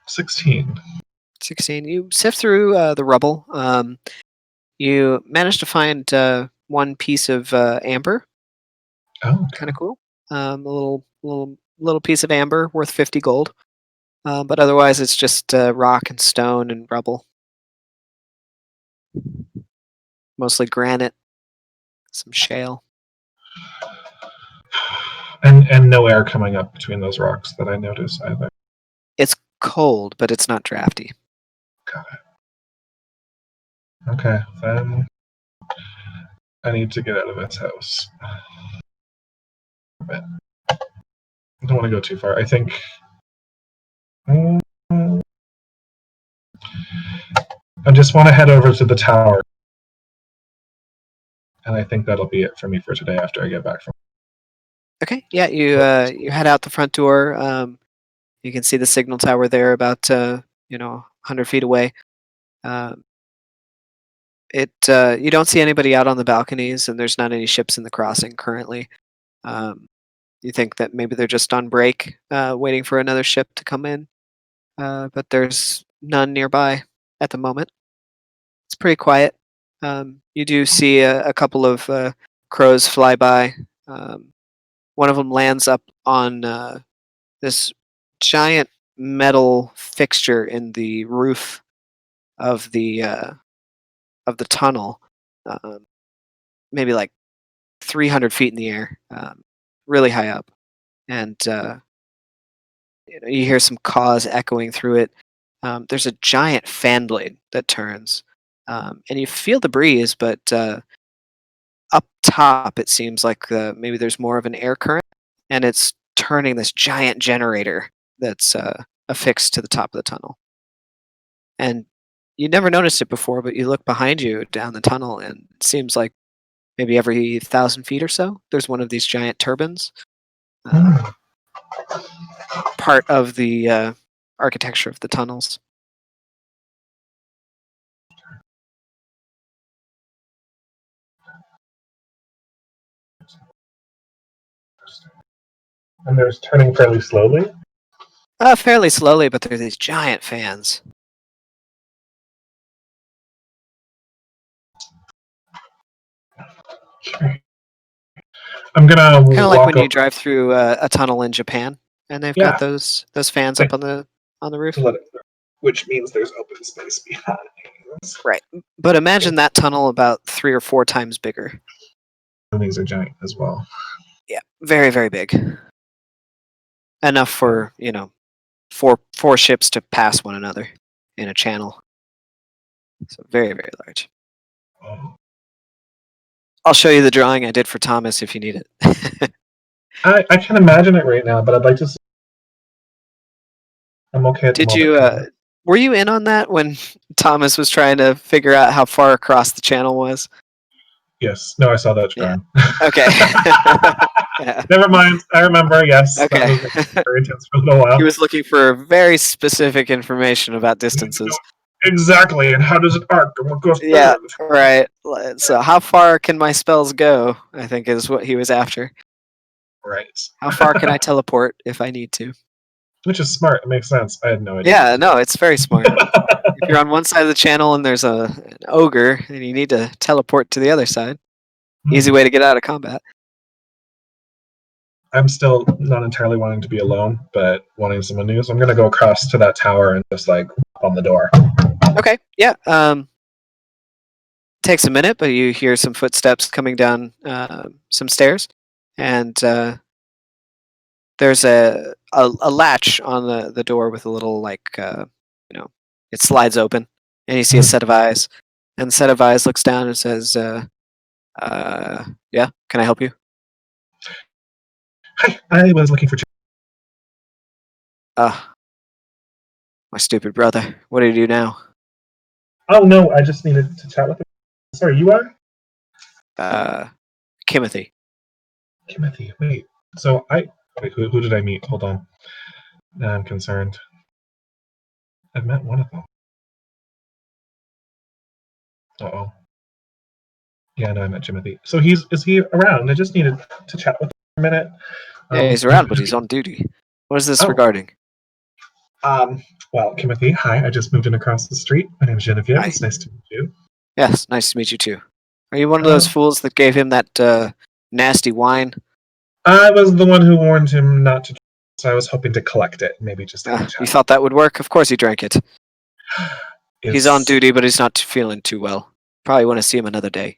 16. 16. You sift through the rubble. You manage to find one piece of amber. Oh, Kind of okay. cool. A little piece of amber worth 50 gold. But otherwise, it's just rock and stone and rubble. Mostly granite, some shale. And no air coming up between those rocks that I notice either. It's cold, but it's not drafty. Got it. Okay, then I need to get out of this house. But I don't want to go too far. I think. Mm, I just want to head over to the tower, and I think that'll be it for me for today after I get back from. Okay, yeah, you head out the front door. You can see the signal tower there, about 100 feet away. Um, you don't see anybody out on the balconies, and there's not any ships in the crossing currently. Um, you think that maybe they're just on break, waiting for another ship to come in, but there's none nearby at the moment. It's pretty quiet. You do see a couple of crows fly by. Um, One of them lands up on this giant metal fixture in the roof of the tunnel, um, maybe like 300 feet in the air, really high up, and you hear some caws echoing through it. There's a giant fan blade that turns, and you feel the breeze, but up top it seems like maybe there's more of an air current, and it's turning this giant generator that's affixed to the top of the tunnel. And you never noticed it before, but you look behind you down the tunnel, and it seems like maybe every 1,000 feet or so, there's one of these giant turbines. Hmm. Part of the architecture of the tunnels. And they're turning fairly slowly. Fairly slowly, but they're these giant fans. Okay. I'm gonna Kind of like walk when you over. drive through a tunnel in Japan, and they've got Yeah, those fans like up on the to roof. let it through, which means there's open space behind. Right. But imagine that tunnel about 3 or 4 times bigger. And these are giant as well. Yeah, very very big. Enough for four ships to pass one another in a channel. So very very large. Oh. I'll show you the drawing I did for Thomas if you need it. I can imagine it right now, but I'd like to. I'm okay at the Did moment. you? Were you in on that when Thomas was trying to figure out how far across the channel was? Yes. No, I saw that Yeah. drawing. Okay. Yeah. Never mind. I remember. Yes, that Okay. was very intense for a little He while. was looking for very specific information about I need to know distances. exactly, and how does it arc, and what goes through Yeah. it? Right. So, how far can my spells go? I think is what he was after. Right. How far can I teleport if I need to? Which is smart. It makes sense. I had no idea what Yeah. to do. No, it's very smart. If you're on one side of the channel and there's an ogre, and you need to teleport to the other side, easy way to get out of combat. I'm still not entirely wanting to be alone, but wanting someone new. So I'm gonna go across to that tower and just like on the door. Okay. Yeah. Takes a minute, but you hear some footsteps coming down some stairs, and there's a latch on the door with a little like you know It slides open, and you see a Mhm. set of eyes. And the set of eyes looks down and says, yeah, can I help you? Hi, I was looking for. Ah, my stupid brother. What do you do now? Oh no, I just needed to chat with him. Sorry, you are Uh, Timothy. Timothy. Wait, so I wait. Who did I meet? Hold on. Now I'm concerned. I've met one of them. Uh oh. Yeah, no, I met Timothy. So is he around? I just needed to chat with him for a minute. Yeah, he's Have around, but he's on duty. What is this oh, regarding? well, Timothy, hi. I just moved in across the street. My name's Genevieve. Hi. It's nice to meet you. Yes, nice to meet you too. Are you one of those Um, fools that gave him that nasty wine? I was the one who warned him not to, so I was hoping to collect it, maybe just have a You chat. thought that would work? Of course he drank it. He's on Is duty, but he's not feeling too well. Probably want to see him another day.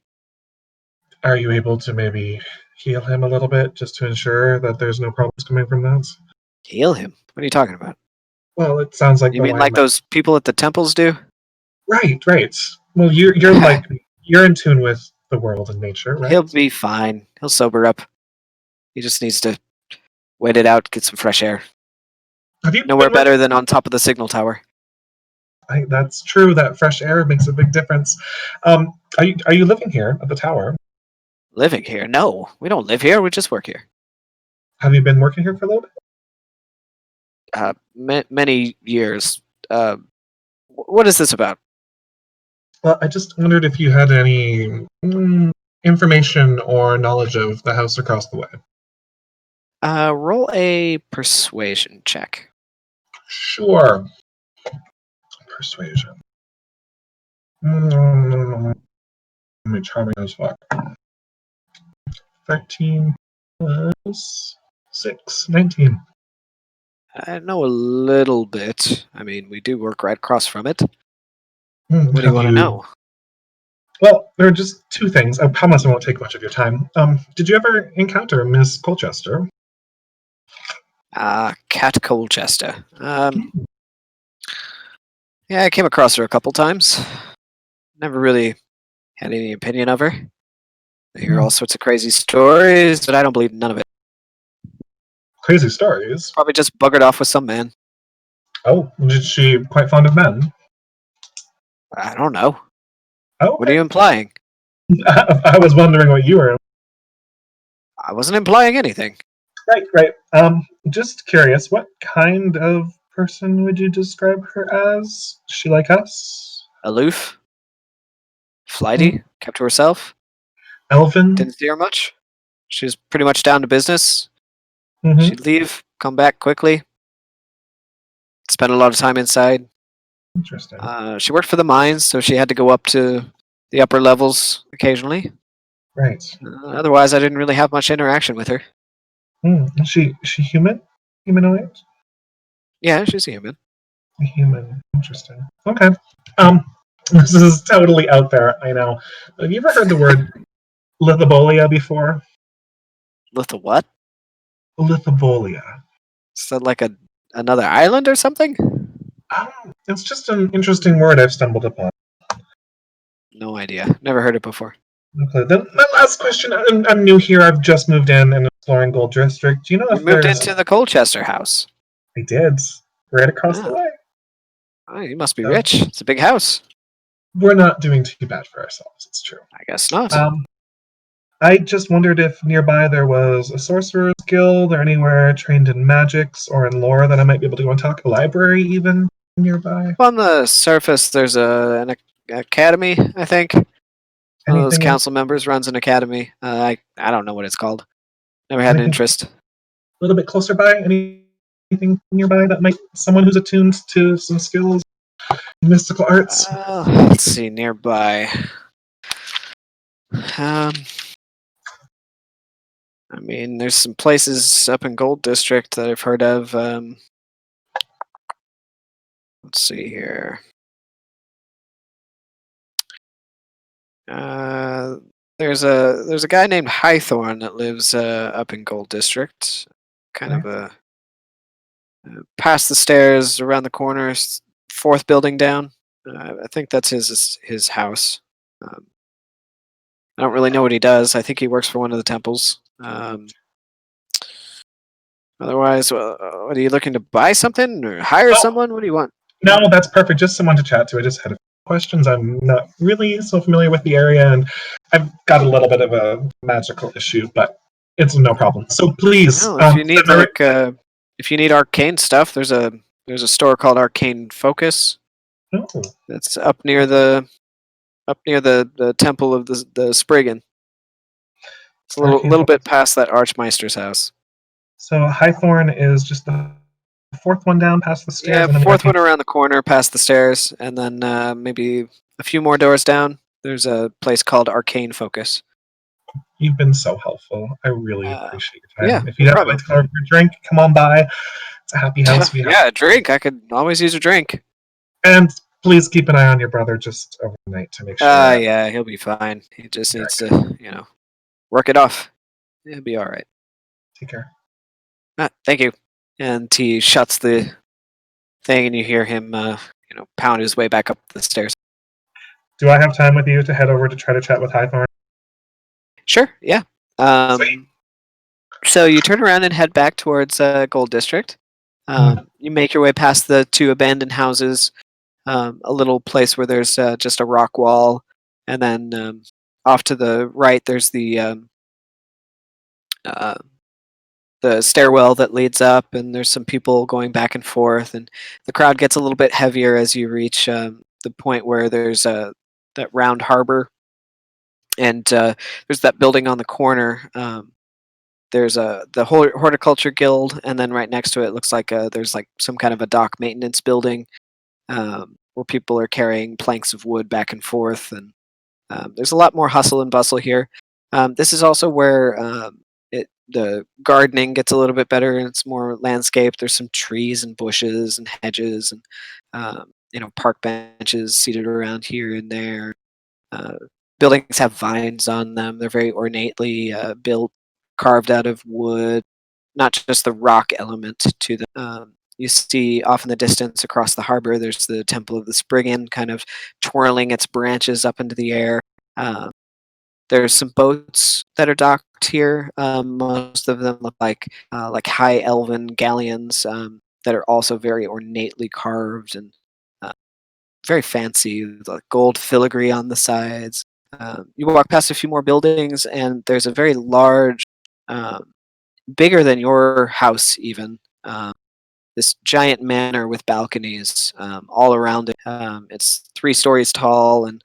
Are you able to maybe heal him a little bit just to ensure that there's no problems coming from that? Heal him? What are you talking about? Well, it sounds like You the mean wine like might. those people at the temples do? Right, right. Well, you're like you're in tune with the world and nature, He'll right? be fine. He'll sober up. He just needs to wait it out, get some fresh air. Have you Nowhere been working? better than on top of the signal tower. That's true. That fresh air makes a big difference. Are you living here at the tower? Living here? No, we don't live here. We just work here. Have you been working here for a little bit? Many years. What is this about? Well, I just wondered if you had any information or knowledge of the house across the way. Roll a persuasion check. Sure. Persuasion. Me charming as fuck. 13 plus 6, 19. I know a little bit. I mean, we do work right across from it. What do you Have want to you? know? Well, there are just two things. I promise I won't take much of your time. Did you ever encounter Miss Colchester? Cat Colchester. Yeah, I came across her a couple times. Never really had any opinion of her. I hear Hmm, all sorts of crazy stories, but I don't believe none of it. crazy stories. Probably just buggered off with some man. Oh, did she quite fond of men? I don't know. Oh, What are okay. you implying? I was wondering what you were. I wasn't implying anything. Right, right. Just curious, what kind of person would you describe her as? Is she like us? Aloof, Mm, flighty, kept to herself. Elven? Didn't see her much. She was pretty much down to business. Mm-hmm. She'd leave, come back quickly, spend a lot of time inside. Interesting. She worked for the mines, so she had to go up to the upper levels occasionally. Right. Otherwise, I didn't really have much interaction with her. Is she human? Humanoid? Yeah, she's a human. A human. Interesting. Okay. Um, this is totally out there, I know. Have you ever heard the word lithobolia before? Little what? Lithobolia. Is that like another island or something? It's just an interesting word I've stumbled upon. No idea. Never heard it before. Okay, then my last question. I'm new here. I've just moved in and exploring Gold District. Do you know You if moved there's? into the Colchester house. I did. Right across the Oh, way. you must be So rich. It's a big house. we're not doing too bad for ourselves. It's true. I guess not. Um, I just wondered if nearby there was a sorcerer's guild or anywhere trained in magics or in lore that I might be able to go and talk. A library even nearby. On the surface, there's an academy, I think. One of those Anything in, council members runs an academy. I don't know what it's called. Never had an anything interest. a little bit closer by? Anything nearby that might someone who's attuned to some skills, mystical arts? Let's see nearby. Um, I mean, there's some places up in Gold District that I've heard of. Let's see here. Uh, there's a guy named Highthorn that lives up in Gold District, kind Right. of past the stairs, around the corner, fourth building down. I think that's his house. Um, I don't really know what he does. I think he works for one of the temples. Otherwise, what are you looking to buy something or hire Oh, someone? What do you want? no, that's perfect. Just someone to chat to. I just had a few questions. I'm not really so familiar with the area, and I've got a little bit of a magical issue, but it's no problem. So please, Well, if you need arcane stuff, there's a store called Arcane Focus. oh, That's up near the temple of the Spriggan. It's a little Arcane little bit Focus. past that Archmeister's house. So Highthorn is just the fourth one down past the Yeah, stairs, and then the fourth Arcane. one around the corner past the stairs, and then maybe a few more doors down. There's a place called Arcane Focus. You've been so helpful. I really Uh, appreciate your yeah, time. If no you have a problem. for a drink, come on by. It's a happy house we have. Yeah, a drink. I could always use a drink. And please keep an eye on your brother just overnight to make sure. Yeah, he'll be fine. He just Very needs good. to, work it off. He'll be all right. Take care. Thank you. And he shuts the thing, and you hear him, pound his way back up the stairs. Do I have time with you to head over to try to chat with Highthorn? Sure. Yeah. Sweet. So you turn around and head back towards Gold District. Mm. You make your way past the two abandoned houses, a little place where there's just a rock wall, and then off to the right there's uh, the stairwell that leads up, and there's some people going back and forth, and the crowd gets a little bit heavier as you reach the point where there's that round harbor, and there's that building on the corner. There's the horticulture guild, and then right next to it looks like there's like some kind of a dock maintenance building, where people are carrying planks of wood back and forth, and there's a lot more hustle and bustle here. This is also where the gardening gets a little bit better, and it's more landscape. There's some trees and bushes and hedges, and park benches seated around here and there. Uh, Buildings have vines on them. They're very ornately built, carved out of wood, not just the rock element to them. You see off in the distance across the harbor, there's the Temple of the Spriggan kind of twirling its branches up into the air. Um, there's some boats that are docked here. Most of them look like high elven galleons that are also very ornately carved and uh, very fancy, like gold filigree on the sides. You walk past a few more buildings, and there's a very large, um, bigger than your house even. This giant manor with balconies all around it. It's 3 stories tall, and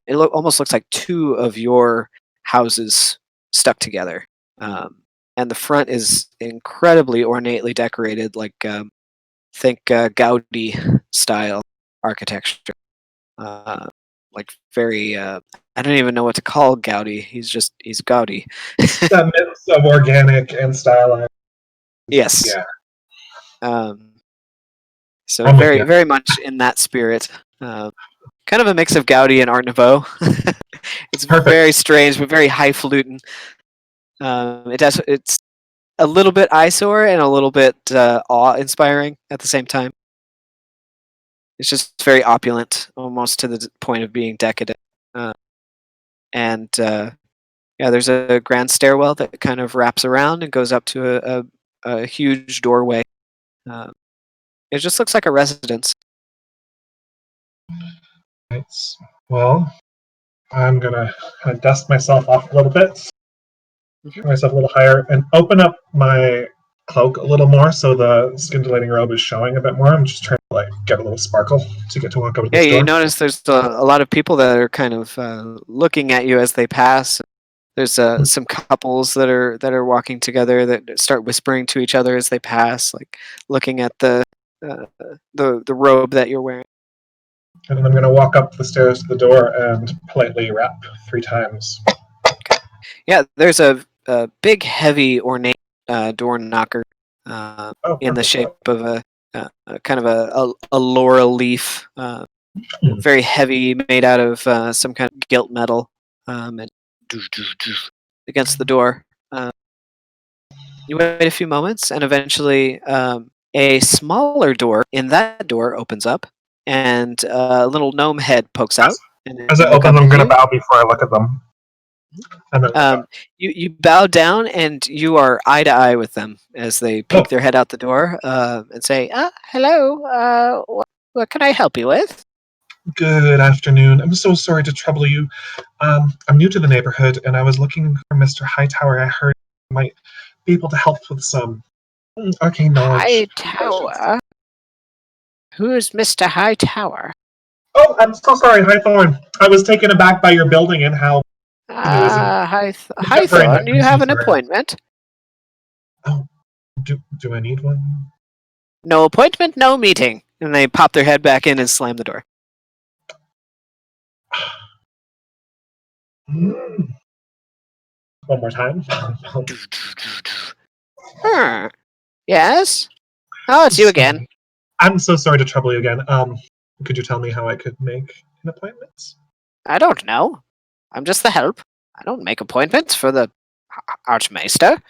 it almost looks like two of your houses stuck together. Um, and the front is incredibly ornately decorated, like think Gaudi style architecture. Uh, like very, I don't even know what to call Gaudi. He's Gaudi. That mix of organic and stylized. Yes. Yeah, Um, so I'm with very you. very much in that spirit. Kind of a mix of Gaudi and Art Nouveau. It's very Perfect. strange, but very highfalutin. It's a little bit eyesore and a little bit awe-inspiring at the same time. It's just very opulent, almost to the point of being decadent. Uh, and yeah, there's a grand stairwell that kind of wraps around and goes up to a huge doorway. Uh, it just looks like a residence. Right. Well, I'm gonna kind of dust myself off a little bit, Mhm. turn myself a little higher, and open up my cloak a little more so the scintillating robe is showing a bit more. I'm just trying to like get a little sparkle to get to walk over to Yeah, this you door. notice there's a lot of people that are kind of looking at you as they pass. There's some couples that are walking together that start whispering to each other as they pass, like looking at uh, the robe that you're wearing. And then I'm gonna walk up the stairs to the door and politely rap 3 times. Yeah, there's a big, heavy, ornate door knocker Oh, in the perfect. shape of a kind of a laurel leaf, Hmm. very heavy, made out of some kind of gilt metal, and against the door. Uh, you wait a few moments, and eventually a smaller door in that door opens up, and a little gnome head pokes As, out, and as they it look opens, up I'm at going to you. bow before I look at them. And then look Um, up. you bow down, and you are eye to eye with them as they Oh, peek their head out the door and say, "Hello. What can I help you with?" good afternoon. I'm so sorry to trouble you. I'm new to the neighborhood, and I was looking for Mr. Hightower. I heard he might be able to help with some arcane knowledge. Hightower. Who is Mr. Hightower? Oh, I'm so sorry, Highthorn. I was taken aback by your building and how it is. And very nice. Highthorn, I'm you so have an sorry. appointment. Oh, do I need one? No appointment, no meeting. And they pop their head back in and slam the door. One more time. Huh. Yes? Oh, it's you again. I'm so sorry to trouble you again. Could you tell me how I could make an appointment? I don't know. I'm just the help. I don't make appointments for the Archmaester.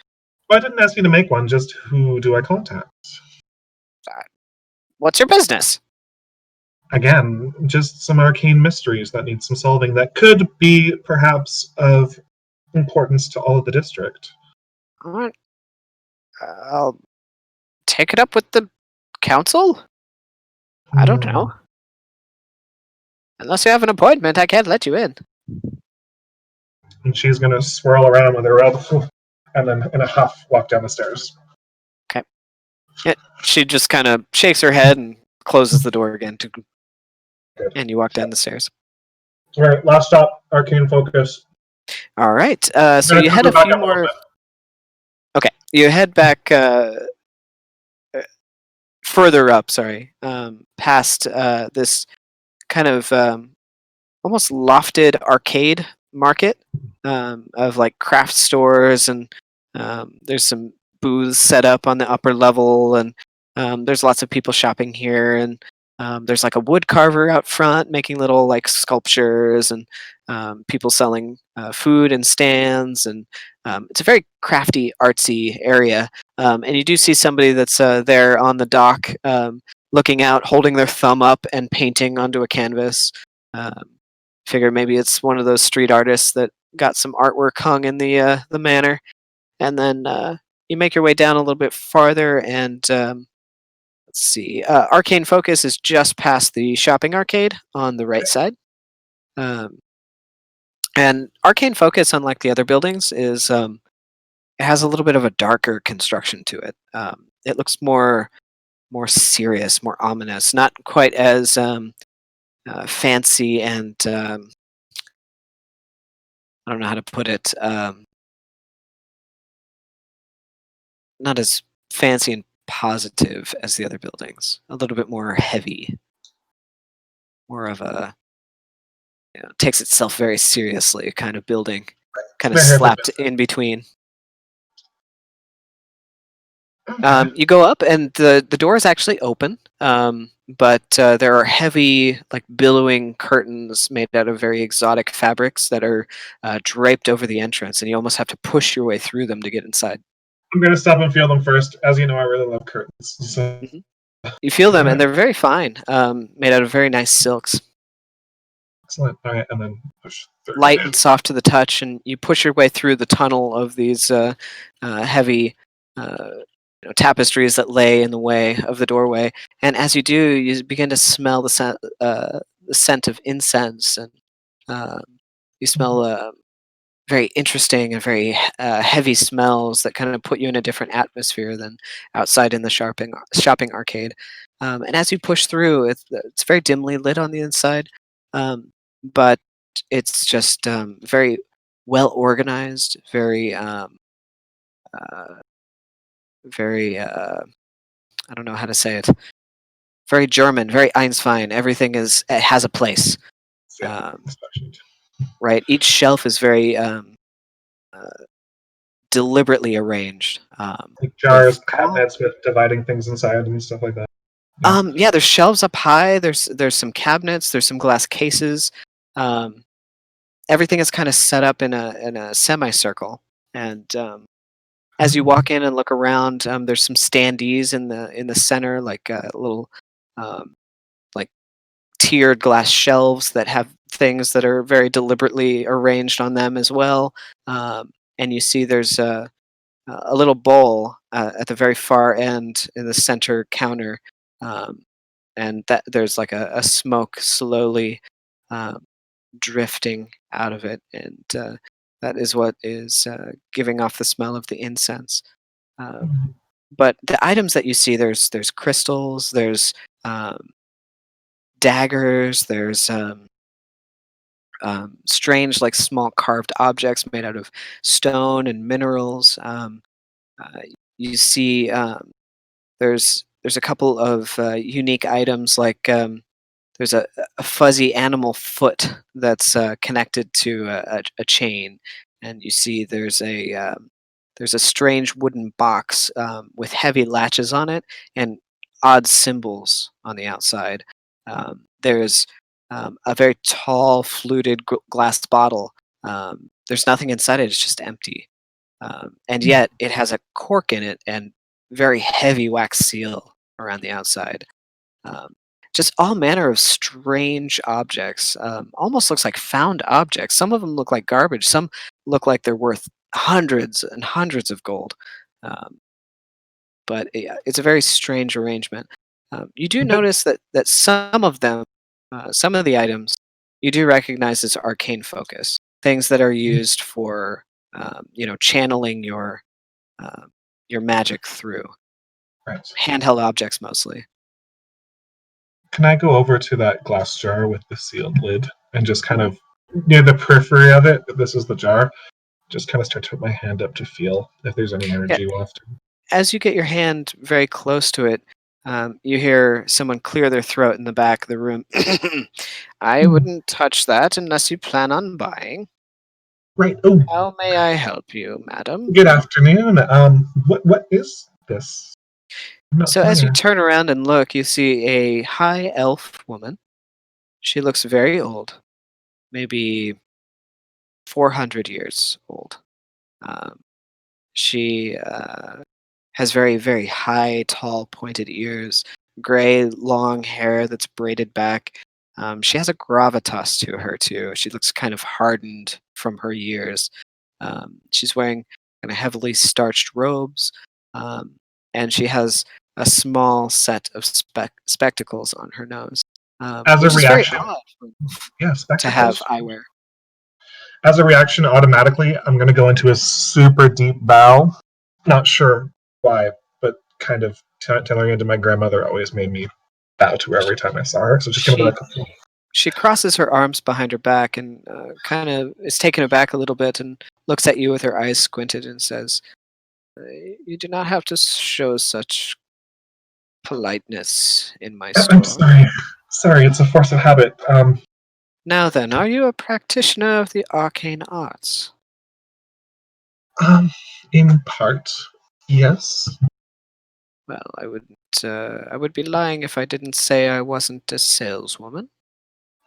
Well, I didn't ask you to make one. Just who do I contact? Uh, What's your business? Again, just some arcane mysteries that need some solving that could be perhaps of importance to all of the district. Alright, I'll take it up with the council? I don't Hmm. know. Unless you have an appointment, I can't let you in. And she's gonna swirl around with her robe and then in a huff walk down the stairs. Okay. She just kind of shakes her head and closes the door again, Good. and you walk down the stairs. All right, last stop, arcane focus. All right. I'm So gonna you head cover a back few up a little more. bit. Okay, you head back further up. Sorry, past this kind of almost lofted arcade market of like craft stores, and there's some booths set up on the upper level, and there's lots of people shopping here, and there's like a wood carver out front making little like sculptures, and people selling food and stands, and it's a very crafty, artsy area. And you do see somebody that's there on the dock, looking out, holding their thumb up and painting onto a canvas. Um, Figure maybe it's one of those street artists that got some artwork hung in the manor, and then you make your way down a little bit farther, and let's see. Arcane Focus is just past the shopping arcade on the right side, um, and Arcane Focus, unlike the other buildings, is it has a little bit of a darker construction to it. It looks more serious, more ominous, not quite as fancy and I don't know how to put it. Not as fancy and positive as the other buildings. A little bit more heavy, more of a takes itself very seriously kind of building, kind of We're here for slapped business. in between. Okay. You go up, and the door is actually open, but there are heavy, like billowing curtains made out of very exotic fabrics that are draped over the entrance, and you almost have to push your way through them to get inside. I'm gonna stop and feel them first. As you know, I really love curtains. So, Mhm. You feel all them, and right, they're very fine, made out of very nice silks. excellent. All right, and then push through. Light and soft to the touch, and you push your way through the tunnel of these heavy uh, tapestries that lay in the way of the doorway. And as you do, you begin to smell the scent of incense, and um, you smell very interesting and very heavy smells that kind of put you in a different atmosphere than outside in the shopping arcade. And as you push through, it's very dimly lit on the inside, but it's just very well organized, uh, very I don't know how to say it. Very German, very Einsfein. Everything it has a place. Yeah, Um, especially right, each shelf is very uh, deliberately arranged. like They've jars, got cabinets with dividing things inside and stuff like that. Yeah. yeah, there's shelves up high. There's some cabinets. There's some glass cases. Um, Everything is kind of set up in a semicircle, and as you walk in and look around, there's some standees in the center, like little um, like tiered glass shelves that have things that are very deliberately arranged on them as well. And you see there's a little bowl at the very far end in the center counter, um, and that there's like a smoke slowly um, drifting out of it, and that is what is giving off the smell of the incense. Um, Mhm. but the items that you see, there's crystals, there's um, daggers, there's strange like small carved objects made out of stone and minerals. Uh, you see there's a couple of unique items like there's a fuzzy animal foot that's connected to a chain, and you see there's a strange wooden box with heavy latches on it and odd symbols on the outside. There's a very tall fluted glass bottle. There's nothing inside it; it's just empty, and yet it has a cork in it and very heavy wax seal around the outside. Um, just all manner of strange objects. Almost looks like found objects. Some of them look like garbage. Some look like they're worth hundreds and hundreds of gold. Um, but yeah, it's a very strange arrangement. You do But notice that some of them, some of the items, you do recognize as arcane focus. Things that are used for, channeling uh, your magic through right. handheld objects mostly. Can I go over to that glass jar with the sealed lid and just kind of near the periphery of it? This is the jar. Just kind of start to put my hand up to feel if there's any Yeah, energy left. as you get your hand very close to it, you hear someone clear their throat in the back of the room. I Hmm. wouldn't touch that unless you plan on buying. Right. Oh, How may I help you, madam? good afternoon. What is this? I'm not So, as you familiar. turn around and look, you see a high elf woman. She looks very old, maybe 400 years old. Um, she has very, very high, tall, pointed ears, gray, long hair that's braided back. She has a gravitas to her, too. She looks kind of hardened from her years. She's wearing kind of heavily starched robes, um, and she has a small set of spectacles on her nose, As a which is very reaction, odd yeah, to have spectacles. eyewear. As a reaction, automatically, I'm going to go into a super deep bow. Not sure why, but kind of telling into my grandmother always made me bow to her every time I saw her. So just going to be She like, She crosses her arms behind her back and kind of is taken aback a little bit and looks at you with her eyes squinted and says, You do not have to show such politeness in my I'm store. sorry. Sorry, it's a force of habit. Now then, are you a practitioner of the arcane arts? Um, in part, yes. Well, I would be lying if I didn't say I wasn't a saleswoman.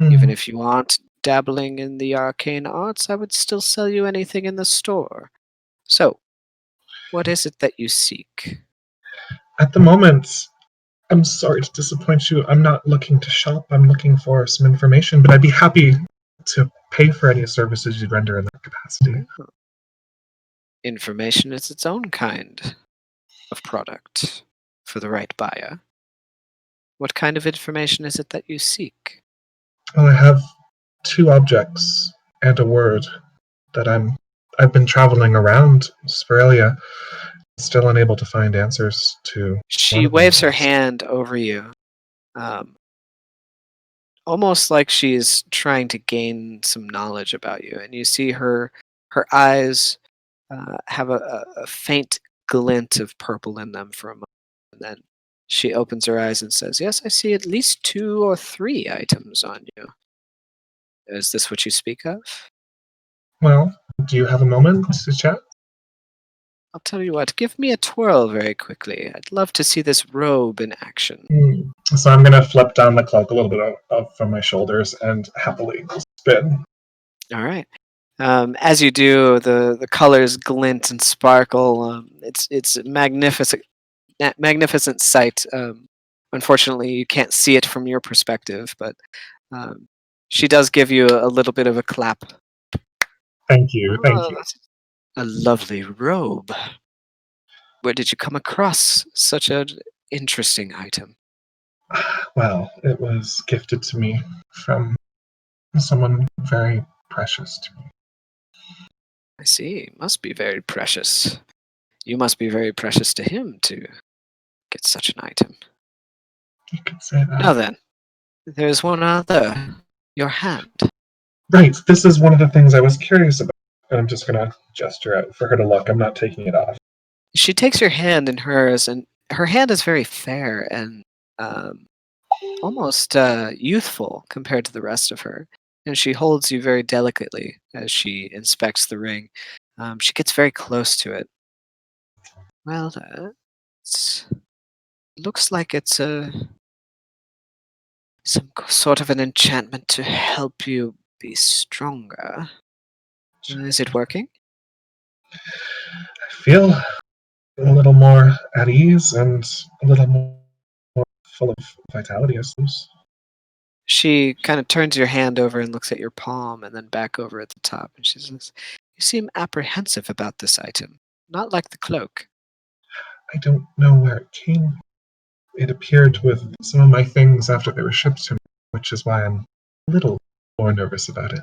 Even Hmm. if you aren't dabbling in the arcane arts, I would still sell you anything in the store. So, what is it that you seek? At the moment, I'm sorry to disappoint you. I'm not looking to shop. I'm looking for some information, but I'd be happy to pay for any services you render in that capacity. Information is its own kind of product for the right buyer. What kind of information is it that you seek? Well, I have two objects and a word that I've been traveling around Spiralia, still unable to find answers to one She of them at waves her least. hand over you, um, almost like she's trying to gain some knowledge about you. And you see her eyes have a faint glint of purple in them for a moment. And then she opens her eyes and says, Yes, I see at least two or three items on you. Is this what you speak of? Well, do you have a moment to chat? I'll tell you what, give me a twirl very quickly. I'd love to see this robe in action. Hmm. So I'm gonna flip down the cloak a little bit from my shoulders and happily spin. All right. As you do, the colors glint and sparkle. It's magnificent, magnificent sight. Unfortunately, you can't see it from your perspective, but um, she does give you a little bit of a clap. Thank you, thank Oh, you. that's a lovely robe. Where did you come across such an interesting item? Well, it was gifted to me from someone very precious to me. I see. Must be very precious. You must be very precious to him to get such an item. You could say Now that. then, there's one other. Your hand. Right, this is one of the things I was curious about. And I'm just gonna gesture out for her to look. I'm not taking it off. She takes your hand in hers, and her hand is very fair and um, almost youthful compared to the rest of her. And she holds you very delicately as she inspects the ring. She gets very close to it. Well, it looks like it's sort of an enchantment to help you be stronger. Is it working? I feel a little more at ease and a little more full of vitality, I suppose. She kind of turns your hand over and looks at your palm and then back over at the top. And she says, "You seem apprehensive about this item, not like the cloak." I don't know where it came. It appeared with some of my things after they were shipped to me, which is why I'm a little more nervous about it.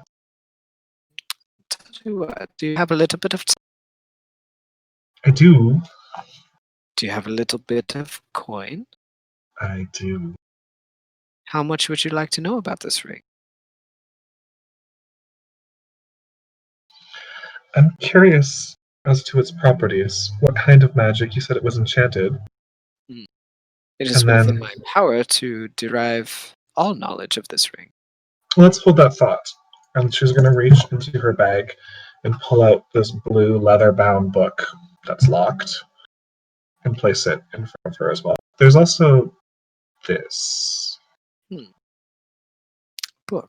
Tell you what, do you have a little bit of I do. Do you have a little bit of coin? I do. How much would you like to know about this ring? I'm curious as to its properties. What kind of magic? You said it was enchanted. Hmm. It is And within then my power to derive all knowledge of this ring. let's hold that thought. And she's going to reach into her bag and pull out this blue leather bound book that's locked and place it in front of her as well. There's also this. Hmm. Book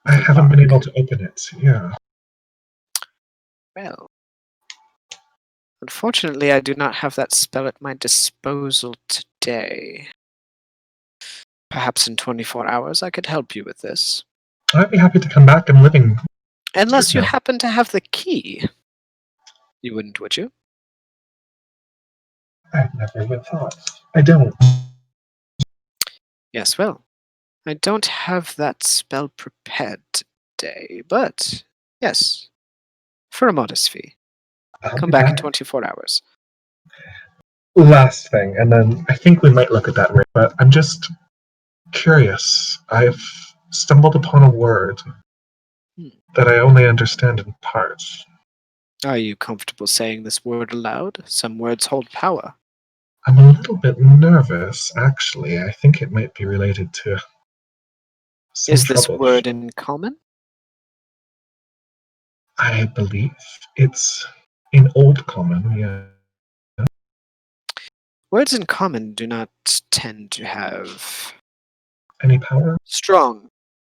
I with a haven't been able lock. to open it. Yeah. Well, unfortunately, I do not have that spell at my disposal today. Perhaps in 24 hours I could help you with this. I'd be happy to come back and living Unless you now. happen to have the key. You wouldn't, would you? I've never even thought. I don't. Yes, well, I don't have that spell prepared today, but yes, for a modest fee. I'll Come be back in back. 24 hours. Last thing, and then I think we might look at that ring, but I'm just curious. I've stumbled upon a word Hmm. that I only understand in part. Are you comfortable saying this word aloud? Some words hold power. I'm a little bit nervous, actually. I think it might be related to some Is this trouble. word in common? I believe it's in Old Common, yeah. Words in common do not tend to have Any power? strong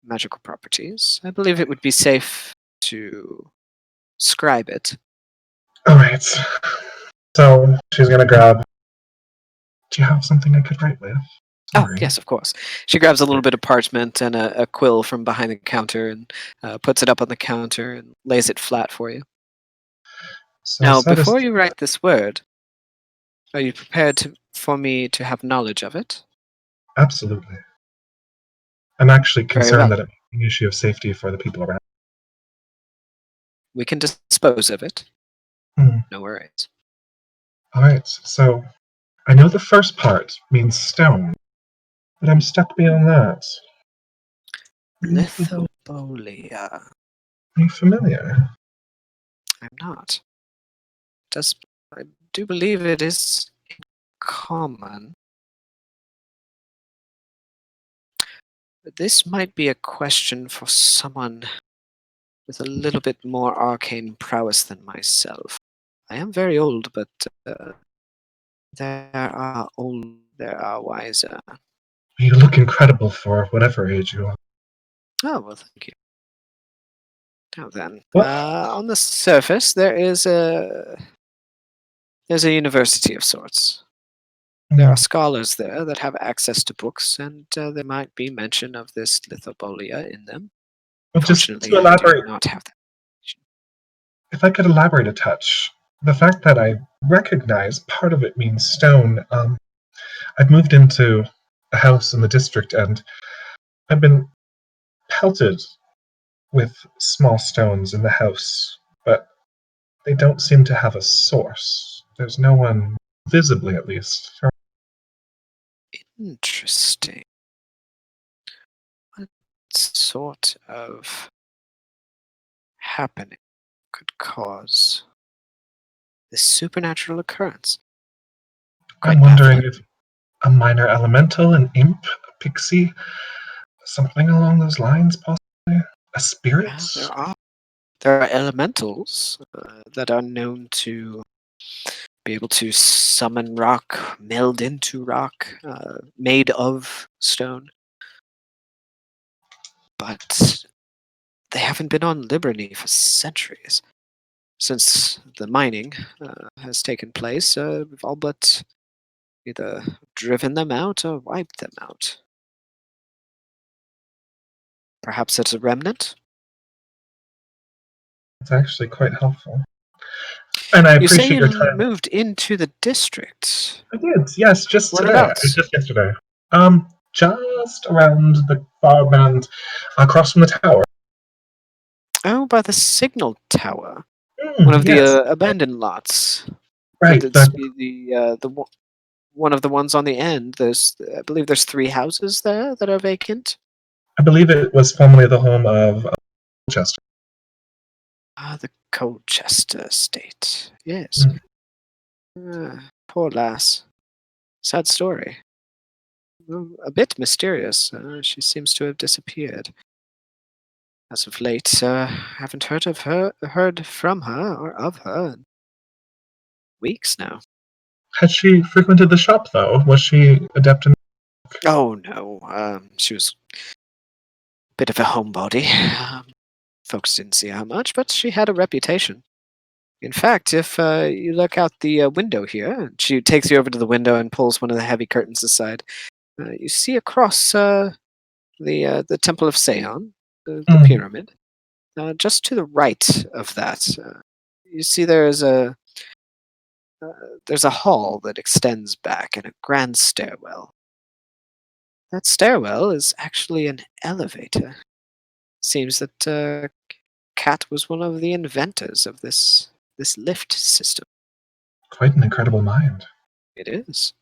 magical properties. I believe it would be safe to scribe it. Alright. So she's gonna grab. Do you have something I could write with? Oh, Sorry. yes, of course. She grabs a little bit of parchment and a quill from behind the counter and puts it up on the counter and lays it flat for you. So Now, before satisfied. you write this word, are you prepared for me to have knowledge of it? Absolutely. I'm actually Very concerned well. that it may be an issue of safety for the people around. We can dispose of it. Hmm. No worries. Alright, so I know the first part means stone, but I'm stuck beyond that. Lithobolia. Are you familiar? I'm not. Does I do believe it is common. But this might be a question for someone with a little bit more arcane prowess than myself. I am very old, but there are wiser. You look incredible for whatever age you are. Oh, well, thank you. Now then, What? on the surface, there's a university of sorts. There are Mm. scholars there that have access to books, and there might be mention of this lithobolia in them. Well, just to Fortunately, I do elaborate, not have that. if I could elaborate a touch, the fact that I recognize part of it means stone. I've moved into a house in the district, and I've been pelted with small stones in the house, but they don't seem to have a source. There's no one, visibly at least. Interesting. What sort of happening could cause this supernatural occurrence? I'm Quite wondering baffling. if a minor elemental, an imp, a pixie, something along those lines, possibly? A spirit? Yeah, there are elementals that are known to be able to summon rock, meld into rock, made of stone, but they haven't been on Liberty for centuries. Since the mining has taken place, we've all but either driven them out or wiped them out. Perhaps it's a remnant? It's actually quite helpful. And I You say appreciate you your time. moved into the district. I did, yes, just today. Whereabouts? Just yesterday. Just around the far band across from the tower. Oh, by the signal tower. One Mm, of the yes, abandoned lots. Would right. this be one of the ones on the end? I believe there's three houses there that are vacant. I believe it was formerly the home of Chester. Ah, the Colchester estate. Yes. Mm, Poor lass. Sad story. A bit mysterious. She seems to have disappeared. As of late, haven't heard from her or of her in weeks now. Had she frequented the shop, though? Was she adept in? Oh no, she was a bit of a homebody. Folks didn't see her much, but she had a reputation. In fact, if you look out the window here, she takes you over to the window and pulls one of the heavy curtains aside. You see across the Temple of Seon, the Mm, pyramid. Just to the right of that, you see uh, there's a hall that extends back and a grand stairwell. That stairwell is actually an elevator. Seems that Cat was one of the inventors of this lift system. quite an incredible mind. It is,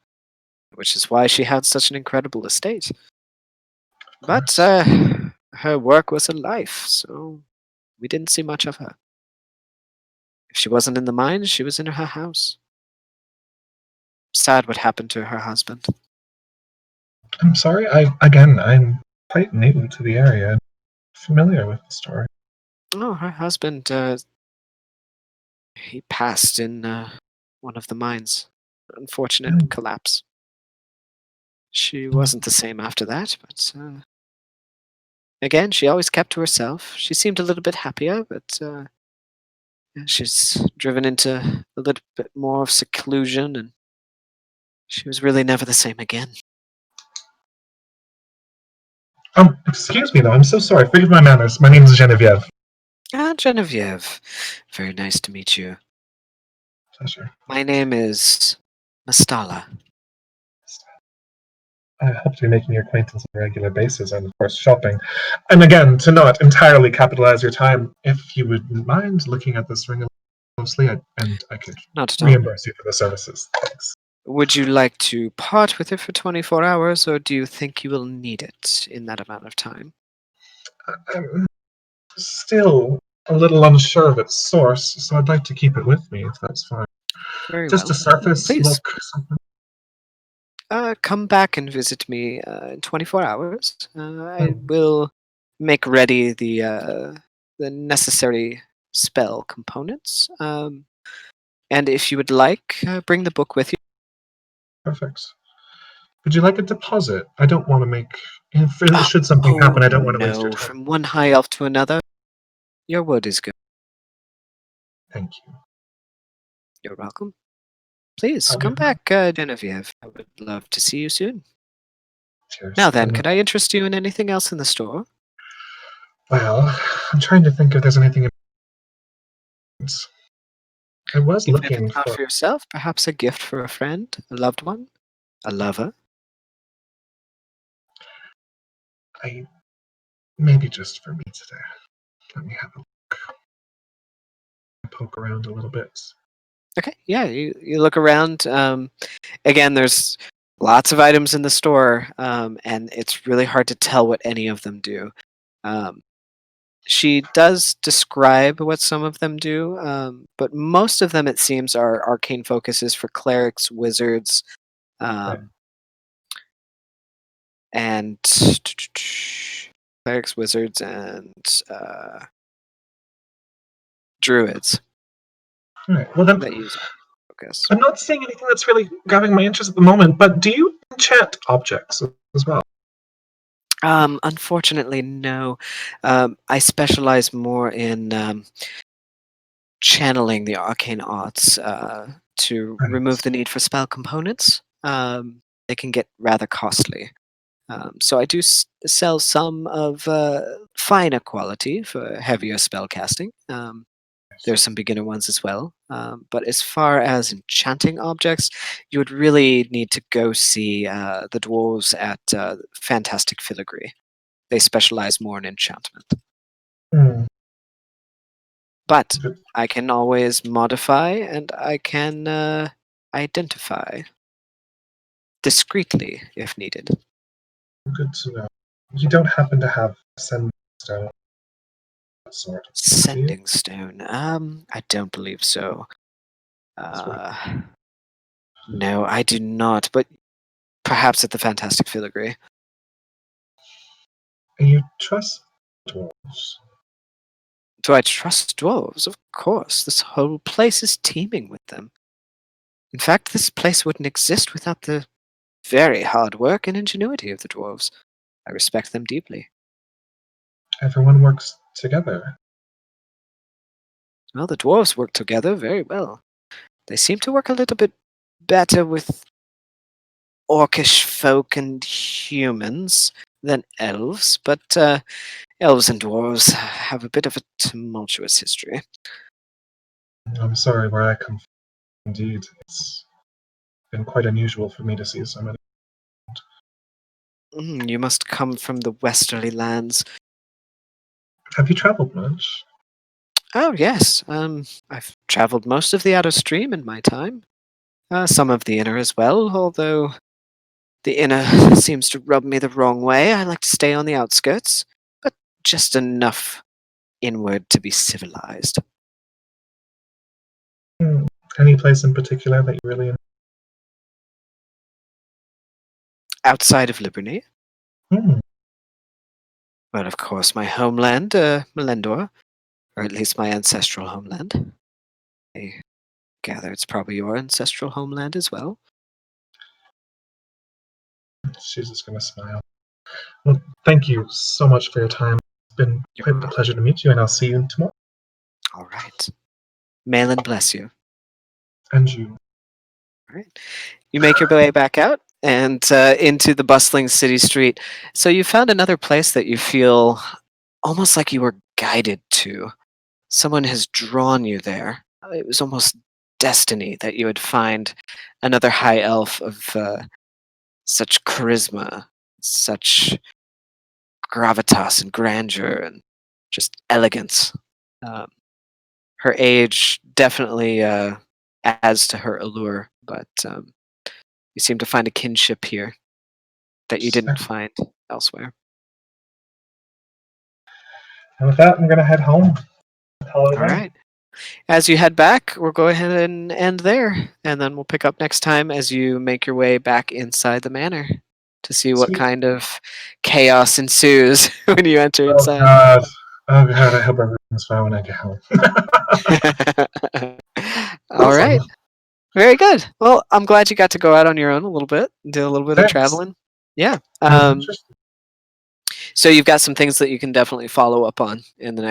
which is why she had such an incredible estate. Of But course. her work was a life, so we didn't see much of her. If she wasn't in the mines, she was in her house. Sad what happened to her husband. I'm sorry. I'm quite new to the area. Familiar with the story. Oh, her husband, he passed in one of the mines. Unfortunate Mm, collapse. She mm. wasn't the same after that, but again, she always kept to herself. She seemed a little bit happier, but yeah, she's driven into a little bit more of seclusion, and she was really never the same again. Excuse me though. I'm so sorry. Forgive my manners. My name is Genevieve. Ah, Genevieve. Very nice to meet you. Pleasure. My name is Mastala. I hope to be making your acquaintance on a regular basis, and of course shopping. And again, to not entirely capitalize your time, if you would mind looking at this ring a little closely, and I could Not at all. reimburse you for the services. Thanks. Would you like to part with it for 24 hours, or do you think you will need it in that amount of time? I'm still a little unsure of its source, so I'd like to keep it with me, if that's fine. Very Just a well. surface Please, look, something. come back and visit me in 24 hours. I Hmm, will make ready the necessary spell components. And if you would like, bring the book with you. perfect. Would you like a deposit? I don't want to make. If, Ah, should something oh happen, I don't want to waste your no, time. from one high elf to another, your word is good. Thank you. You're welcome. Please I'll be come fine. back, Genevieve. I would love to see you soon. Cheers. Now then, And could I interest you in anything else in the store? well, I'm trying to think if there's anything. I was Even if looking it's not for. for yourself, perhaps a gift for a friend, a loved one, a lover. I maybe just for me today. Let me have a poke around a little bit. Okay, yeah, you look around. Again, there's lots of items in the store, and it's really hard to tell what any of them do. Um, she does describe what some of them do, but most of them, it seems, are arcane focuses for clerics, wizards, Right. um, and clerics, wizards, and druids All right. Well then, that use focus. I'm not seeing anything that's really grabbing my interest at the moment. But do you enchant objects as well? Unfortunately, no. I specialize more in channeling the arcane arts to remove Right. the need for spell components. They can get rather costly. So I do sell some of finer quality for heavier spell casting. There's some beginner ones as well. But as far as enchanting objects, you would really need to go see the dwarves at Fantastic Filigree. They specialize more in enchantment. Hmm. But I can always modify and I can identify discreetly if needed. Good to know. You don't happen to have send stone of that sort, do you? Sending stone. I don't believe so. That's what Uh, no, I do not. But perhaps at the Fantastic Filigree. and you trust dwarves. Do I trust dwarves? Of course. This whole place is teeming with them. In fact, this place wouldn't exist without the very hard work and ingenuity of the dwarves. I respect them deeply. Everyone works together. Well, the dwarves work together very well. They seem to work a little bit better with orcish folk and humans than elves, but elves and dwarves have a bit of a tumultuous history. I'm sorry where I come from. Indeed, it's been quite unusual for me to see so many. You must come from the westerly lands. Have you traveled much? Oh, yes. I've traveled most of the outer stream in my time. Some of the inner as well, although the inner seems to rub me the wrong way. I like to stay on the outskirts, but just enough inward to be civilized. Hmm. Any place in particular that you really? Outside of Liburny, Hmm. well, of course, my homeland, Melendor, or at least my ancestral homeland. I gather it's probably your ancestral homeland as well. She's just gonna smile. Well, thank you so much for your time. It's been You're quite a pleasure to meet you, and I'll see you tomorrow. all right. Malin bless you. And you. All right. You make your way back out and into the bustling city street. So you found another place that you feel almost like you were guided to. Someone has drawn you there. It was almost destiny that you would find another high elf of such charisma, such gravitas and grandeur, and just elegance. Um, her age definitely adds to her allure, but you seem to find a kinship here that you didn't find elsewhere. And with that, I'm gonna head home. Call it a All day. right. As you head back, we'll go ahead and end there, and then we'll pick up next time as you make your way back inside the manor to see what Sweet. kind of chaos ensues when you enter Oh inside. God. Oh God. I hope everything's fine when I get home. All right. Very good. Well, I'm glad you got to go out on your own a little bit, do a little bit of Thanks. traveling. Yeah. It was interesting. So you've got some things that you can definitely follow up on Mhm. in the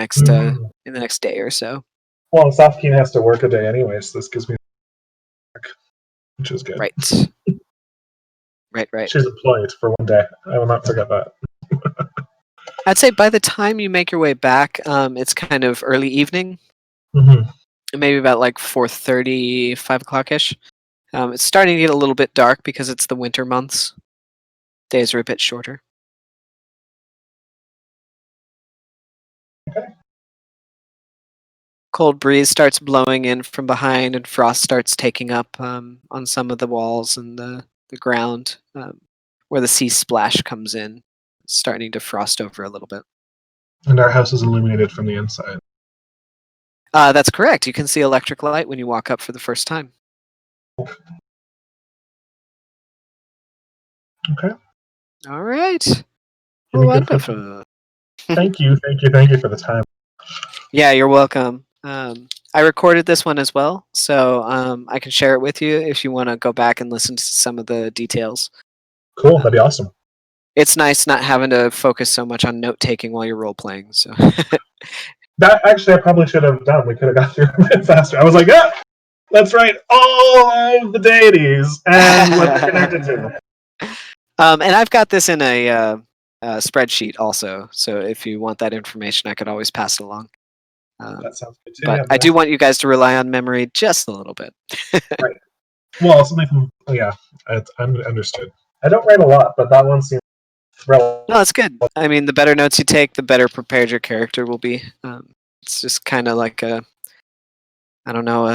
next day or so. Well, Safkeen has to work a day anyway, so this gives me. which is good. Right. Right. She's employed for one day. I will not forget that. I'd say by the time you make your way back, it's kind of early evening, Mm-hmm. maybe about like 4:30, 5 o'clock ish. It's starting to get a little bit dark because it's the winter months. Days are a bit shorter. Okay. Cold breeze starts blowing in from behind, and frost starts taking up on some of the walls and the ground where the sea splash comes in, starting to frost over a little bit. And our house is illuminated from the inside. That's correct. You can see electric light when you walk up for the first time. Okay. All right. Feeling good for the Wonderful. Thank you for the time. Yeah, you're welcome. I recorded this one as well, so I can share it with you if you want to go back and listen to some of the details. Cool, that'd be Um, awesome. it's nice not having to focus so much on note taking while you're role playing. So That actually I probably should have done. We could have got through a bit faster. I was like, yeah, that's right. All of the deities and what they're connected to. and I've got this in a spreadsheet also. So if you want that information, I could always pass it along. That sounds good too. But Yeah, I do nice. want you guys to rely on memory just a little bit. Right. Well, something from I'm understood. I don't write a lot, but that one seems relevant. No, that's good. I mean, the better notes you take, the better prepared your character will be. It's just kind of like I don't know,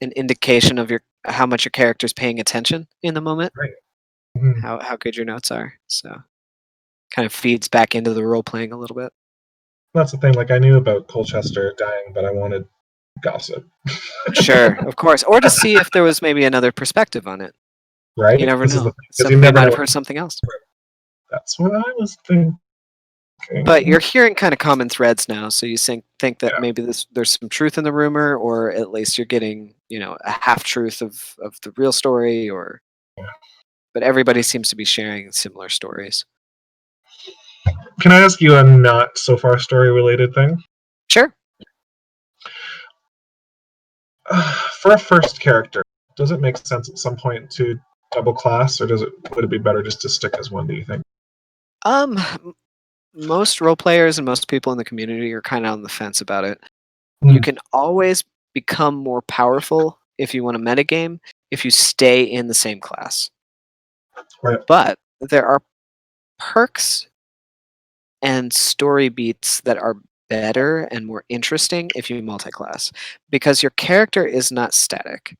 an indication of your how much your character's paying attention in the moment, Right. Mm-hmm. how good your notes are. So kind of feeds back into the role playing a little bit. That's the thing. Like I knew about Colchester dying, but I wanted gossip. Sure, of course, or to see if there was maybe another perspective on it. You Right. never This is the know. thing because you Somebody never might know. have heard something else. That's what I was thinking. But you're hearing kind of common threads now, so you think that Yeah. maybe there's some truth in the rumor, or at least you're getting a half truth of the real story, or Yeah. but everybody seems to be sharing similar stories. Can I ask you a not so far story related thing? Sure. For a first character, does it make sense at some point to double class, or would it be better just to stick as one? Do you think? M- Most role players and most people in the community are kind of on the fence about it. You Hmm. can always become more powerful if you want to metagame if you stay in the same class. Right. But there are perks and story beats that are better and more interesting if you multi-class because your character is not static.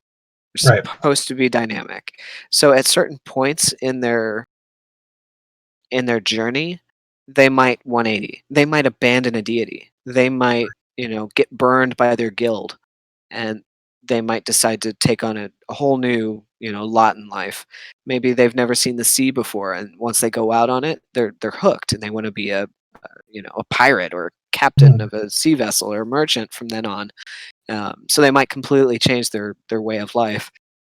They're Right. supposed to be dynamic. So at certain points in their journey, they might 180. They might abandon a deity. They might, get burned by their guild, and they might decide to take on a whole new, lot in life. Maybe they've never seen the sea before, and once they go out on it, they're hooked, and they want to be a pirate or a captain Hmm. of a sea vessel or a merchant from then on. So they might completely change their way of life.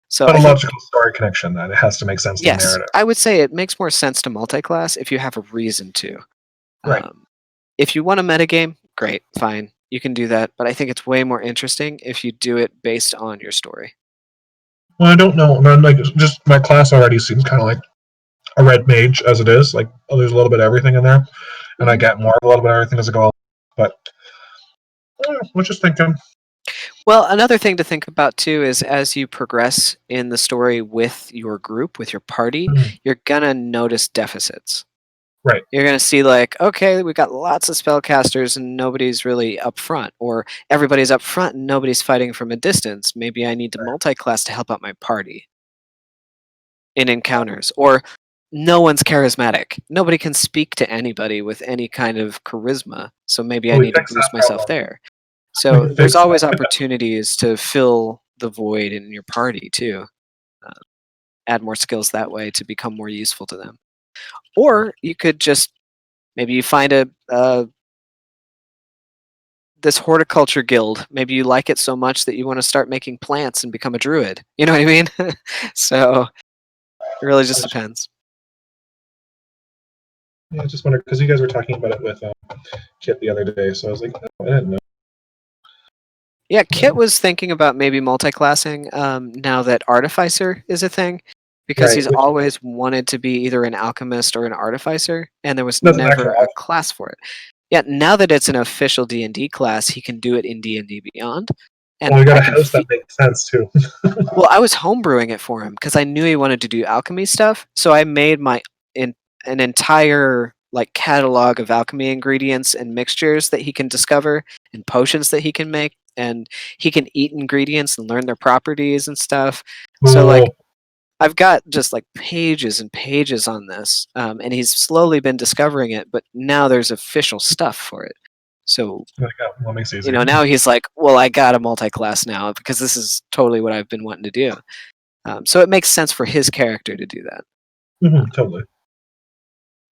So But I a think logical story connection that it has to make sense to the yes, narrative. I would say it makes more sense to multi-class if you have a reason to. Right. Um, if you want a metagame, great, fine, you can do that. But I think it's way more interesting if you do it based on your story. Well, I don't know. Man, like just my class already seems kind of like a red mage as it is. Like there's a little bit of everything in there, and I Mhm. get more of a little bit of everything as I go. But we're just thinking. Well, another thing to think about too is as you progress in the story with your group, with your party, Hmm. you're gonna notice deficits. Right. You're gonna see like, okay, we got lots of spellcasters and nobody's really up front, or everybody's up front and nobody's fighting from a distance. Maybe I need to multi-class to help out my party in encounters, or no one's charismatic. Nobody can speak to anybody with any kind of charisma, so maybe I Well, we need to fixed that boost myself problem. there. We So there's fixed always that. opportunities to fill the void in your party too. Uh, Add more skills that way to become more useful to them. Or you could just maybe you find this horticulture guild. Maybe you like it so much that you want to start making plants and become a druid. You know what I mean? So it really just depends. Yeah, I just wondered because you guys were talking about it with Kit the other day, so I was like, oh, I didn't know. Yeah, Kit was thinking about maybe multi-classing now that Artificer is a thing, because Right, he's which always wanted to be either an alchemist or an artificer, and there was doesn't actually never a happen. class for it. Yeah, now that it's an official D&D class, he can do it in D&D Beyond, Well, and we got I a can. house that makes sense too. Well, I was homebrewing it for him because I knew he wanted to do alchemy stuff. So I made in, an entire like catalog of alchemy ingredients and mixtures that he can discover and potions that he can make, and he can eat ingredients and learn their properties and stuff. So like Cool. I've got just like pages and pages on this, and he's slowly been discovering it. But now there's official stuff for it. So Like, well, makes it easier. now he's like, well, I got a multi-class now because this is totally what I've been wanting to do. So it makes sense for his character to do that. Totally.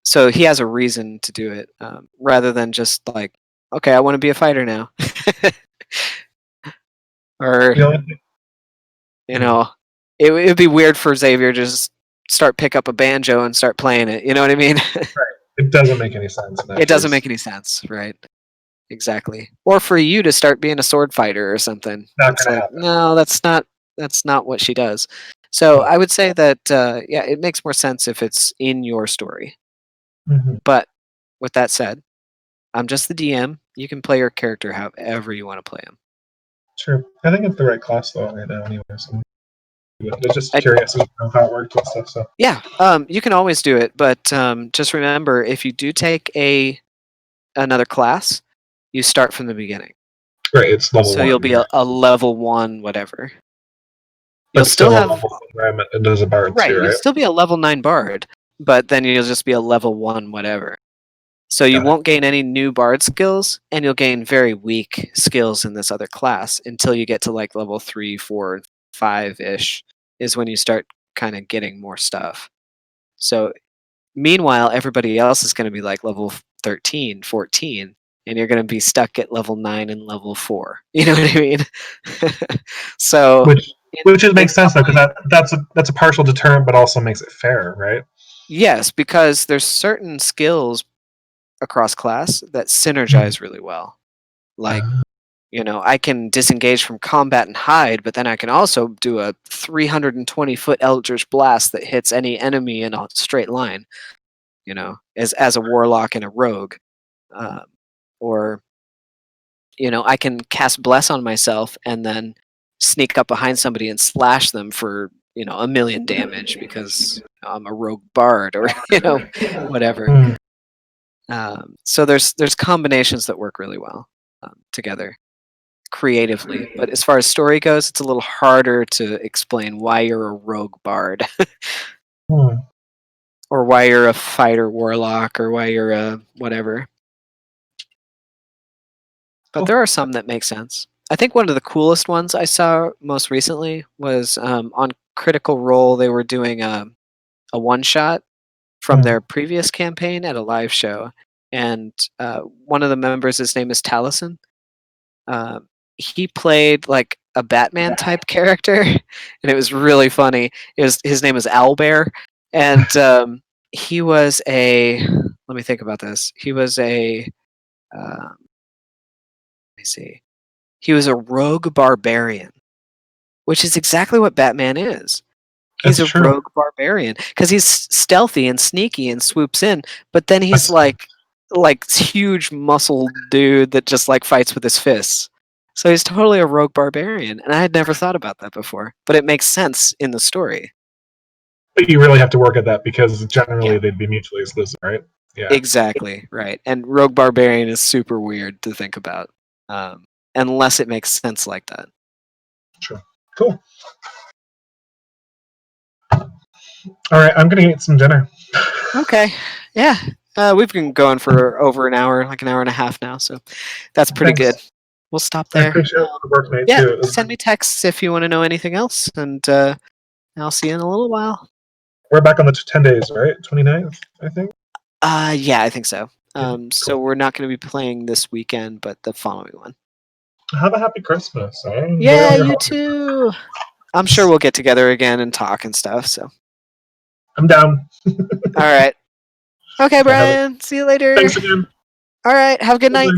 So he has a reason to do it rather than just like, okay, I want to be a fighter now. Or, The only thing, you know, it would be weird for Xavier to just start pick up a banjo and start playing it. You know what I mean? it doesn't make any sense in that It doesn't case. make any sense, right? Exactly. Or for you to start being a sword fighter or something. Not It's gonna like, happen. no, that's not what she does. So No. I would say that yeah, it makes more sense if it's in your story. hmm But with that said, I'm just the DM. You can play your character however you want to play him. Sure. I think it's the right class though right now anyway. So I was just I, curious as to how it worked and stuff. So yeah, you can always do it, but just remember if you do take another class, you start from the beginning. right, it's level So you'll one, be right? a level 1 whatever. You'll But still still a have level one where I'm at, and there's a bard right, too, you'll right? still be a level 9 bard, but then you'll just be a level 1 whatever. So you Got it. won't gain any new bard skills, and you'll gain very weak skills in this other class until you get to like level 3, 4, 5-ish is when you start kind of getting more stuff. So meanwhile, everybody else is going to be like level 13, 14, and you're going to be stuck at level 9 and level 4. You know what I mean? So Which in, which it in makes sense some though, because ways, that's a partial deterrent, but also makes it fair, right? yes, because there's certain skills across class that Mhm. synergize really well. Like, I can disengage from combat and hide, but then I can also do a 320-foot Eldritch Blast that hits any enemy in a straight line, as a warlock and a rogue. Um, or, I can cast Bless on myself and then sneak up behind somebody and slash them for, a million damage because I'm a rogue bard or, whatever. Mm. So there's combinations that work really well together creatively, but as far as story goes, it's a little harder to explain why you're a rogue bard Hmm. or why you're a fighter warlock or why you're a whatever. But Cool. there are some that make sense. I think one of the coolest ones I saw most recently was on Critical Role. They were doing a one shot from Hmm. their previous campaign at a live show, and one of the members, his name is Taliesin. He played like a Batman type character, and it was really funny. His name was Owlbear, and he was a. Let me think about this. He was a. Let me see. He was a rogue barbarian, which is exactly what Batman is. He's That's a true. rogue barbarian because he's stealthy and sneaky and swoops in, but then he's That's like huge muscle dude that just like fights with his fists. So he's totally a rogue barbarian, and I had never thought about that before, but it makes sense in the story. but you really have to work at that because Yeah, generally they'd be mutually exclusive, right? Yeah. exactly right. And rogue barbarian is super weird to think about, unless it makes sense like that. True. Cool. All right, I'm gonna eat some dinner. Okay, yeah, we've been going for over an hour, like an hour and a half now, so that's pretty good. Thanks. We'll stop I there. appreciate the work mate Yeah, too. It was send me texts if you want to know anything else, and I'll see you in a little while. we're back on the 10 days, right? 29th, I think. Yeah, I think so. Yeah. So Cool. we're not going to be playing this weekend, but the following one. Have a happy Christmas. All right? Enjoy Yeah, all your you holidays. too. I'm sure we'll get together again and talk and stuff. So, I'm down. all right. Okay, All right, Brian. See you later. thanks again. All right. Have a good night.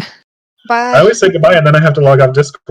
Bye-bye. I Bye. always say goodbye and then I have to log off Discord.